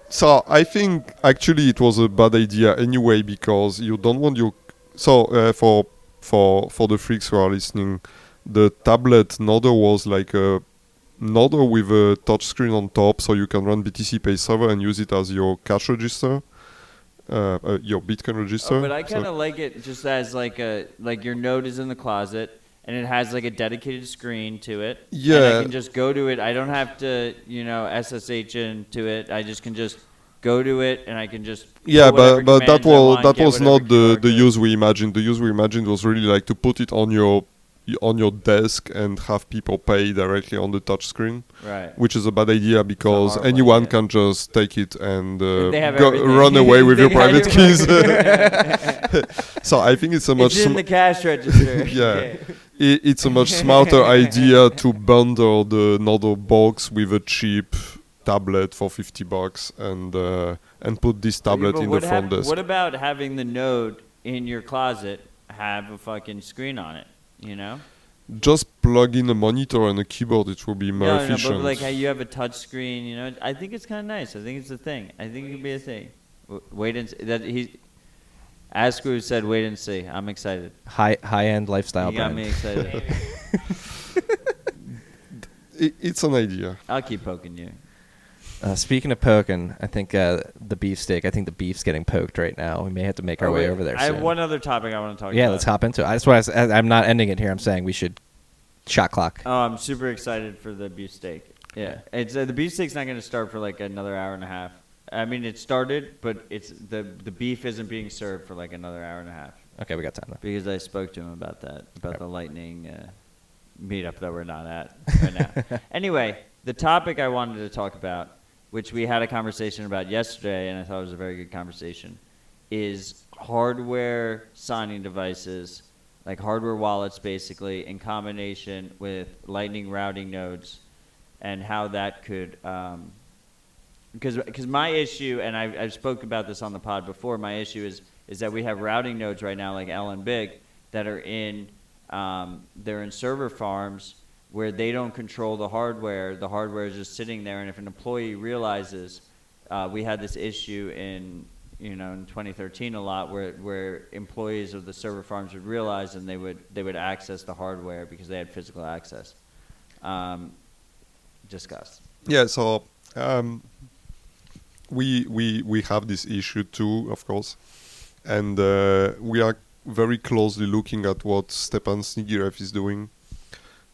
So I think actually it was a bad idea anyway, because you don't want your for the freaks who are listening, the tablet Nodl was like a Nodl with a touchscreen on top, so you can run BTC Pay server and use it as your cash register, your Bitcoin register. Oh, but I kind of like it just as like your node is in the closet and it has like a dedicated screen to it. Yeah. And I can just go to it. I don't have to, SSH into it. I just can just go to it and I can just Yeah, put whatever but that commands I want, that get was whatever not the QR code. use we imagined. The use we imagined was really like to put it on your desk and have people pay directly on the touch screen, Right. which is a bad idea because horrible anyone idea. can just take it and They have go everything. run away with They your have private keys. everything. So I think it's a much It's in the cash register. yeah. It's a much smarter idea to bundle the Nodl box with a cheap tablet for $50 and put this tablet But in the front desk. What about having the node in your closet have a fucking screen on it? Just plug in a monitor and a keyboard; it will be more No, efficient. but like how you have a touch screen, I think it's kind of nice. I think it's a thing. I think it could be a thing. Wait and see. Asku said, "Wait and see." I'm excited. High end lifestyle You got brand. me excited. It's an idea. I'll keep poking you. Speaking of poking, I think the beefsteak. I think the beef's getting poked right now. We may have to make our way over there. I soon. have one other topic I want to talk about. Yeah, let's hop into it. That's why I'm not ending it here. I'm saying we should shot clock. Oh, I'm super excited for the beefsteak. Yeah, it's the beefsteak's not going to start for like another hour and a half. I mean, it started, but it's the beef isn't being served for like another hour and a half. Okay, we got time though. Because I spoke to him about that, about the lightning meetup that we're not at right now. Anyway, the topic I wanted to talk about, which we had a conversation about yesterday, and I thought it was a very good conversation, is hardware signing devices, like hardware wallets basically, in combination with lightning routing nodes, and how that could... Because my issue, and I've spoke about this on the pod before, my issue is that we have routing nodes right now, like L and Big, that are they're in server farms where they don't control the hardware. The hardware is just sitting there, and if an employee realizes, we had this issue in 2013 a lot, where employees of the server farms would realize, and they would access the hardware because they had physical access. Discuss. Yeah. So. We have this issue too, of course, and we are very closely looking at what Stepan Snigiriev is doing.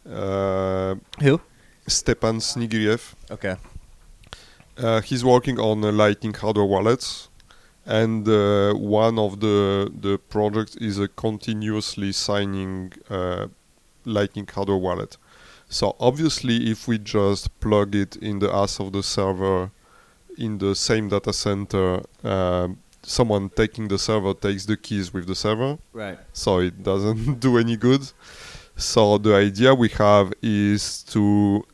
Who? Stepan Snigiriev. Okay. He's working on Lightning hardware wallets, and one of the projects is a continuously signing Lightning hardware wallet. So obviously, if we just plug it in the ass of the server in the same data center, someone taking the server takes the keys with the server. Right. So it doesn't do any good. So the idea we have is to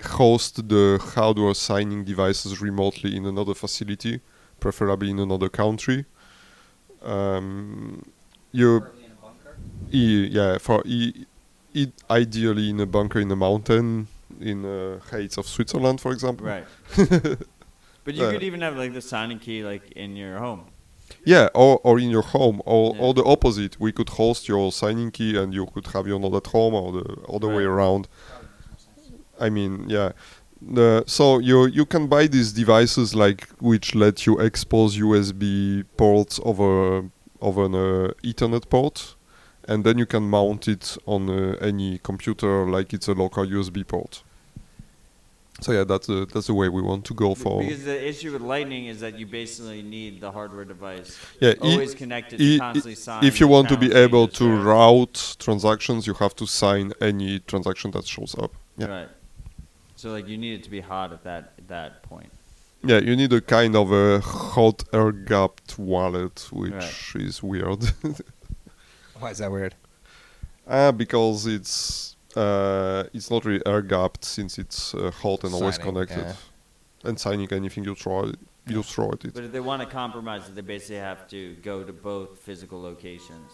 host the hardware signing devices remotely in another facility, preferably in another country. Ideally in a bunker in a mountain, in heights of Switzerland, for example. Right. But you could even have like the signing key like in your home. Yeah, or in your home, or Yeah. or the opposite. We could host your signing key, and you could have your node at home, or the other way Right. around. I mean, yeah. So you can buy these devices like which let you expose USB ports over an Ethernet port, and then you can mount it on any computer like it's a local USB port. So yeah, that's the way we want to go for. Because the issue with Lightning is that you basically need the hardware device Yeah, always connected to constantly sign. if you the want to be channel able changes, to right? route transactions, you have to sign any transaction that shows up. Yeah. Right. So like you need it to be hot at that point. Yeah, you need a kind of a hot air-gapped wallet, which Right. is weird. Why is that weird? Because it's not really air-gapped since it's hot and always Signing, connected. yeah. And signing anything you throw at it. But if they want to compromise it, they basically have to go to both physical locations.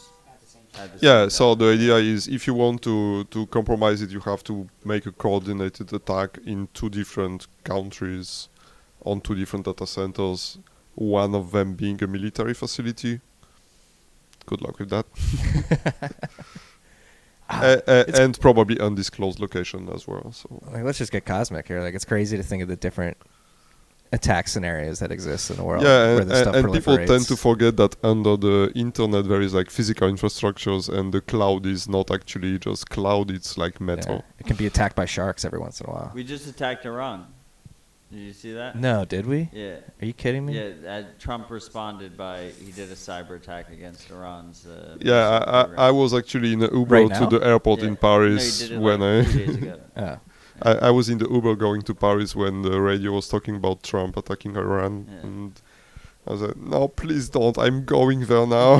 At the Yeah, same so time. the idea is if you want to compromise it, you have to make a coordinated attack in 2 different countries on 2 different data centers, one of them being a military facility. Good luck with that. And probably undisclosed location as well. So Like, let's just get cosmic here. Like, it's crazy to think of the different attack scenarios that exist in the world. yeah, where and, this stuff and people proliferates. tend to forget that under the internet there is like physical infrastructures, and the cloud is not actually just cloud; it's like metal. Yeah. It can be attacked by sharks every once in a while. We just attacked Iran. Did you see that? No, did we? Yeah. Are you kidding me? Yeah, Trump responded by he did a cyber attack against Iran's. Yeah, missile I program. was actually in an Uber Right to now? the airport Yeah. in Paris No, he did it when like 2 days ago. Oh. I was in the Uber going to Paris when the radio was talking about Trump attacking Iran, Yeah. and I was like, "No, please don't! I'm going there now.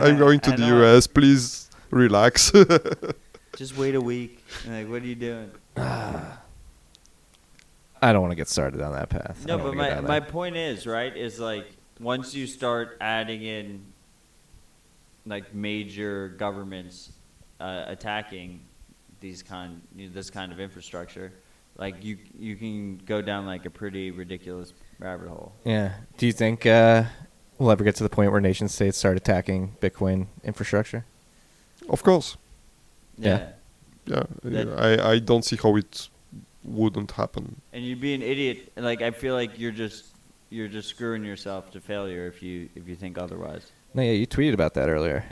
I'm going to I the know. US. Please relax." Just wait a week. Like, what are you doing? I don't want to get started on that path. I No, don't but wanna go down my that. point is, right, is like once you start adding in like major governments attacking this kind of infrastructure, like you can go down like a pretty ridiculous rabbit hole. Yeah. Do you think we'll ever get to the point where nation states start attacking Bitcoin infrastructure? Of course, Yeah. yeah. That- I don't see how it wouldn't happen. And you'd be an idiot. Like I feel like you're just screwing yourself to failure if you think otherwise. No, yeah, you tweeted about that earlier.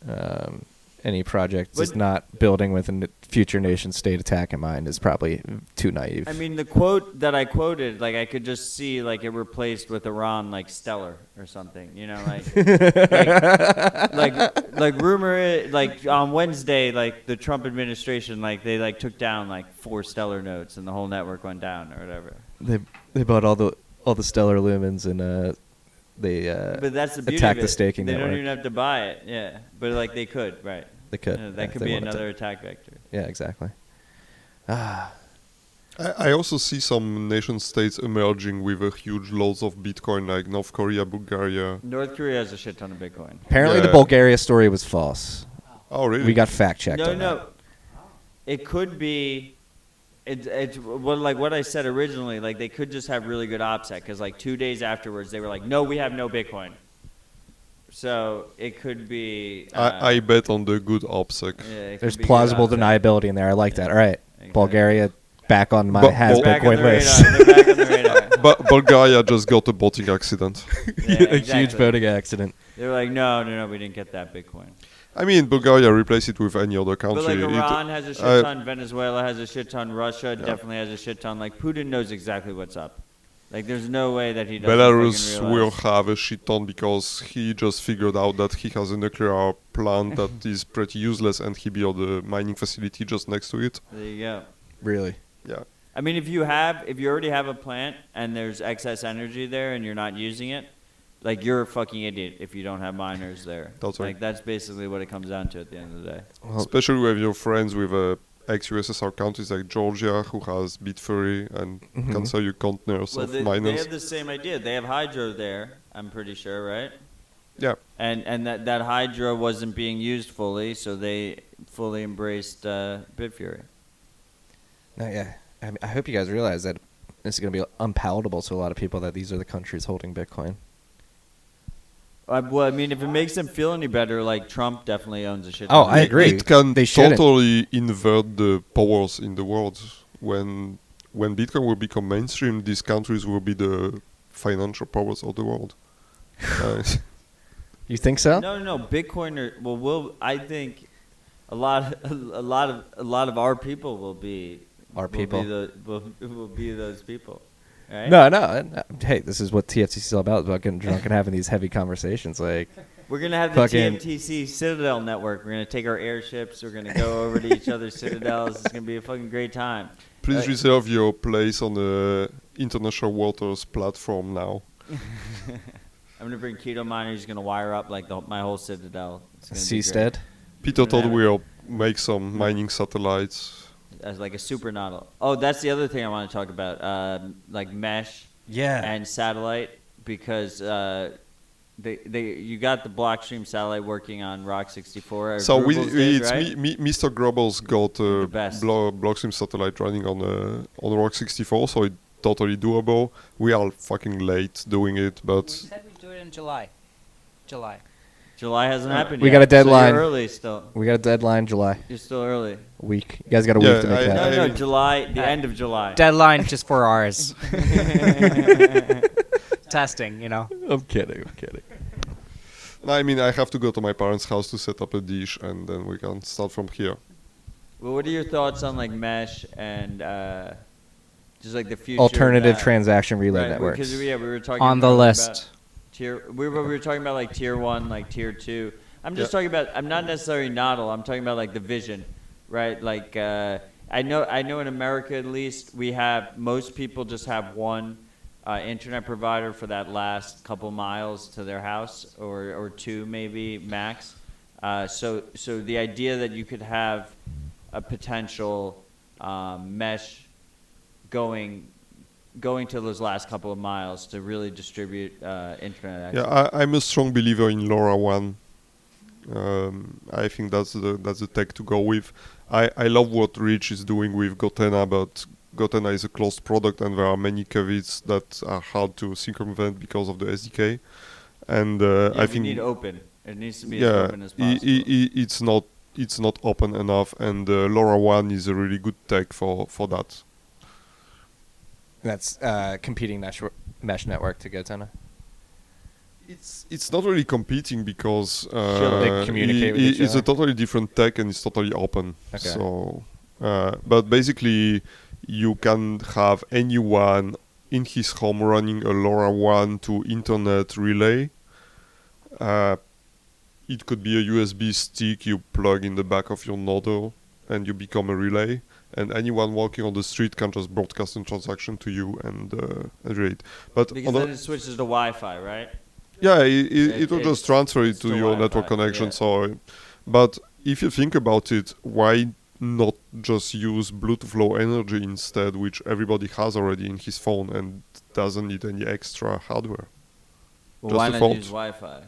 Yeah. Any project that's But- not building with a future nation state attack in mind is probably too naive. I mean, the quote that I quoted, like I could just see like it replaced with Iran, like stellar or something. You know, like rumor, like on Wednesday, like the Trump administration, like they like took down like 4 stellar notes and the whole network went down or whatever. They bought all the stellar lumens and they But that's the beauty attack of the it. staking They network. don't even have to buy it. Yeah, but like they could, right? They could. Yeah, if that could they be wanted to. another attack vector. Yeah, exactly. I also see some nation states emerging with a huge loads of Bitcoin, like North Korea, Bulgaria. North Korea has a shit ton of Bitcoin. Apparently, the Yeah. Bulgaria story was false. Oh, really? We got fact checked. No, on no. that. It could be. It's well, like what I said originally. Like they could just have really good OPSEC because like 2 days afterwards they were like, no, we have no Bitcoin. So it could be. I bet on the good OPSEC. Yeah, it There's could be good plausible OPSEC. deniability in there. I like that. All right, Exactly. Bulgaria back on my But has Bul- Back on Bitcoin the list. radar. They're back on the radar. But Bulgaria just got a boating accident. Yeah, A huge exactly. voting accident. They were like, no, we didn't get that Bitcoin. I mean, Bulgaria replace it with any other country. But like It- Iran has a shit ton, Venezuela has a shit ton, Russia definitely has a shit ton. Like Putin knows exactly what's up. Like there's no way that he doesn't Belarus fucking will realize. have a shit ton because he just figured out that he has a nuclear plant that is pretty useless, and he built a mining facility just next to it. There you go. Really? I mean, if you already have a plant and there's excess energy there and you're not using it, like you're a fucking idiot if you don't have miners there. That's right. Like that's basically what it comes down to at the end of the day. Especially when you're friends with ex-USSR countries like Georgia, who has Bitfury and can sell you containers Well, of they miners. have the same idea. They have hydro there. I'm pretty sure, right? Yeah. And that hydro wasn't being used fully, so they fully embraced Bitfury. No, yeah. I hope you guys realize that this is going to be unpalatable to a lot of people that these are the countries holding Bitcoin. Well, I mean, if it makes them feel any better, like Trump definitely owns a shit. Oh, ton I of agree. It can They shouldn't. totally invert the powers in the world. When Bitcoin will become mainstream, these countries will be the financial powers of the world. You think so? No. Bitcoin I think a lot of our people will be Our people. will be those people. Right? No. Hey, this is what TFTC is all about getting drunk and having these heavy conversations. Like, We're gonna have the Fucking- TMTC Citadel network. We're gonna take our airships. We're gonna go over to each other's citadels. It's gonna be a fucking great time. Please reserve your place on the International Waters platform now. I'm gonna bring Ketominer. He's gonna wire up like my whole citadel. It's gonna be great. Seastead. Peter thought Yeah. we'll make some mining satellites. As like a super Nodl. Oh, that's the other thing I want to talk about. Like mesh Yeah. and satellite, because you got the Blockstream satellite working on Rock 64. So Grubel's did, right? Mr. Grubbles got The a best. Blockstream satellite running on Rock 64, so it's totally doable. We are fucking late doing it, We but said we'd do it in July. July hasn't happened We yet. got a deadline. So you're early still. We got a deadline July. You're still early. Week. You guys got a Yeah, week to make that. No, July, the end of July. Deadline just for ours. Testing, I'm kidding. I mean, I have to go to my parents' house to set up a dish, and then we can start from here. Well, what are your thoughts on like mesh and just like the future? Alternative of that? transaction relay Right, networks. Because we were talking On the earlier list. about we were talking about like tier 1, like tier 2. I'm just talking about. I'm not necessarily Nodl. I'm talking about like the vision, right? Like I know in America at least most people just have one internet provider for that last couple miles to their house, or two maybe max. So the idea that you could have a potential mesh going to those last couple of miles to really distribute internet access. Yeah, I'm a strong believer in LoRaWAN. I think that's the tech to go with. I love what Rich is doing with Gotena, but Gotena is a closed product, and there are many caveats that are hard to circumvent because of the SDK. And I we think need open. It needs to be as open as possible. it's not open enough, and LoRaWAN is a really good tech for that. That's competing mesh network to Gotena. It's not really competing because They communicate with each it's a other? totally different tech, and it's totally open. Okay. So, but basically, you can have anyone in his home running a LoRaWAN to internet relay. It could be a USB stick you plug in the back of your Nodl, and you become a relay. And anyone walking on the street can just broadcast a transaction to you and relay it. But Because then it switches to Wi-Fi, right? yeah, it will just transfer it it's to still your Wi-Fi, network connection. yeah. So, but if you think about it, why not just use Bluetooth Low Energy instead, which everybody has already in his phone and doesn't need any extra hardware? Well, Just why not default. use Wi-Fi?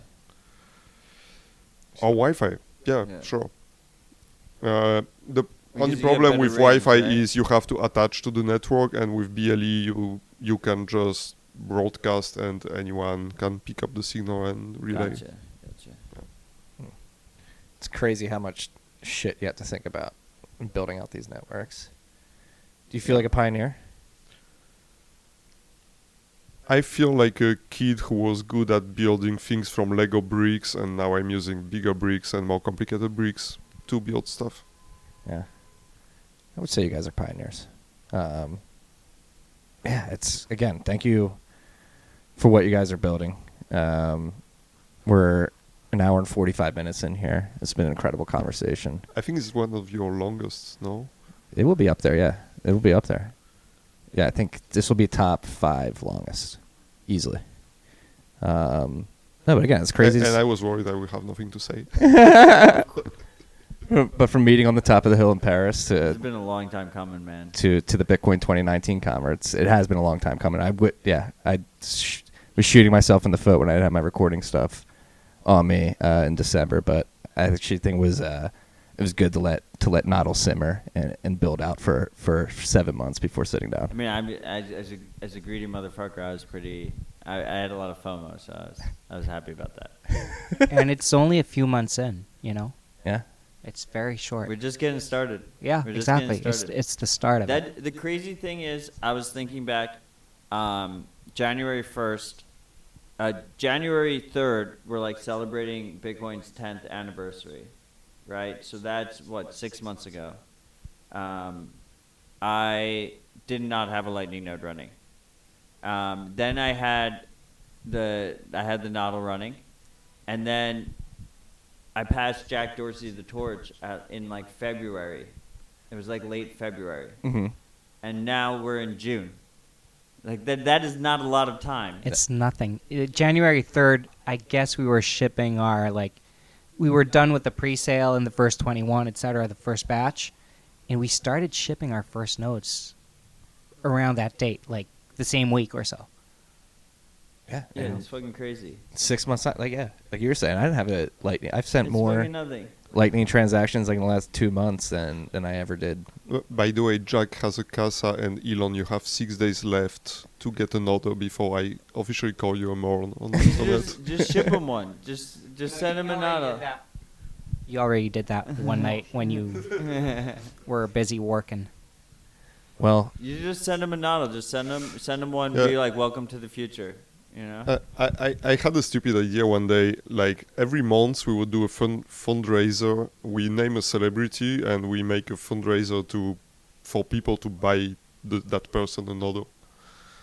Or Wi-Fi? Yeah, Yeah. sure. The only you get problem better with ratings, Wi-Fi right? is you have to attach to the network, and with BLE you can just broadcast, and anyone can pick up the signal and relay. Gotcha. It's crazy how much shit you have to think about in building out these networks. Do you feel like a pioneer? I feel like a kid who was good at building things from Lego bricks, and now I'm using bigger bricks and more complicated bricks to build stuff. Yeah. I would say you guys are pioneers. Yeah, it's, again, thank you for what you guys are building. We're an hour and 45 minutes in here. It's been an incredible conversation. I think it's one of your longest, no? It will be up there, yeah. It will be up there. Yeah, I think this will be top 5 longest, easily. No, but again, it's crazy. And I was worried I would have nothing to say. But from meeting on the top of the hill in Paris It's been a long time coming, man. to the Bitcoin 2019 conference, it has been a long time coming. I was shooting myself in the foot when I had my recording stuff on me in December, but I actually think it was good to let Nodl simmer and build out for 7 months before sitting down. I mean, as a greedy motherfucker, I was pretty I had a lot of FOMO, so I was happy about that. And it's only a few months in, you know. Yeah. It's very short. We're just getting started. Yeah, We're just getting exactly. started. It's the start of it. The crazy thing is, I was thinking back, January 1st, January 3rd, we're like celebrating Bitcoin's 10th anniversary, right? So that's what, 6 months ago. I did not have a Lightning node running. Then I had the Nodl running, and then I passed Jack Dorsey the torch in like February. It was like late February, and now we're in June. Like that is not a lot of time. It's nothing. January 3rd, I guess we were shipping our we were done with the pre-sale and the first 21, etc., the first batch, and we started shipping our first nodes around that date, like the same week or so. Yeah. Yeah, it's fucking crazy. 6 months, like you were saying, I didn't have a Lightning. I've sent It's more fucking nothing. Lightning transactions like in the last 2 months than I ever did. By the way, Jack has a casa, and Elon, you have 6 days left to get an order before I officially call you a moron on the internet. Just ship him one. Just send him a Nodl. You already did that one night when you were busy working. Well, You just send him a Nodl. Just send him one. Yeah. Be like, welcome to the future. You know. I had a stupid idea one day. Like every month, we would do a fundraiser. We name a celebrity and we make a fundraiser for people to buy that person another.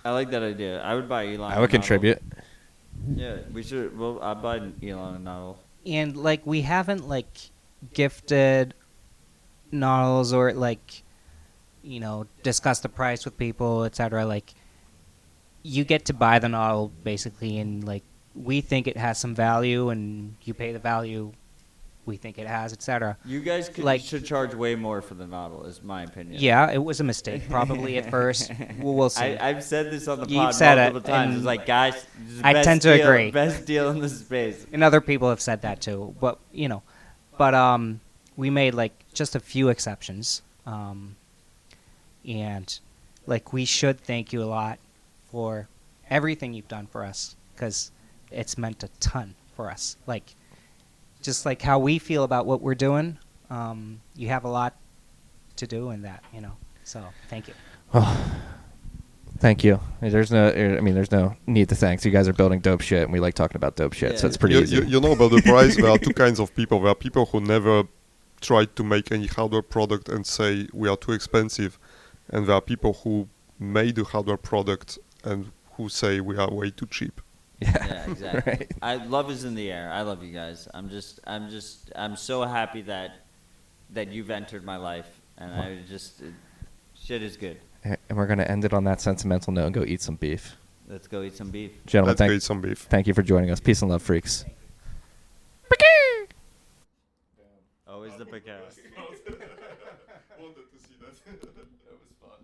I like that idea. I would buy Elon. I would a Nodl. contribute. Yeah, we should. Well, I'd buy Elon a Nodl. And we haven't gifted Nodls or discussed the price with people, etc. You get to buy the Nodl basically, and we think it has some value, and you pay the value we think it has, etc. You guys should charge way more for the Nodl, is my opinion. Yeah, it was a mistake probably at first. We'll see. I've said this on the You've pod said multiple it, times. and It's like, guys, this is the I best tend to deal, agree. Best deal in the space. And other people have said that too, but we made just a few exceptions, and we should thank you a lot for everything you've done for us, because it's meant a ton for us. Just how we feel about what we're doing, you have a lot to do in that, So thank you. Oh, thank you. There's no need to thanks. You guys are building dope shit, and we like talking about dope shit, so it's pretty easy. You know about the price. There are two kinds of people. There are people who never tried to make any hardware product and say we are too expensive, and there are people who made a hardware product and who say we are way too cheap. Yeah, exactly. Right. Love is in the air. I love you guys. I'm so happy that you've entered my life, and shit is good. And we're gonna end it on that sentimental note and go eat some beef. Let's go eat some beef. Gentlemen, Let's go eat some beef. thank you for joining us. Peace and love, freaks. Always the big ass. Wanted to see that. That was fun.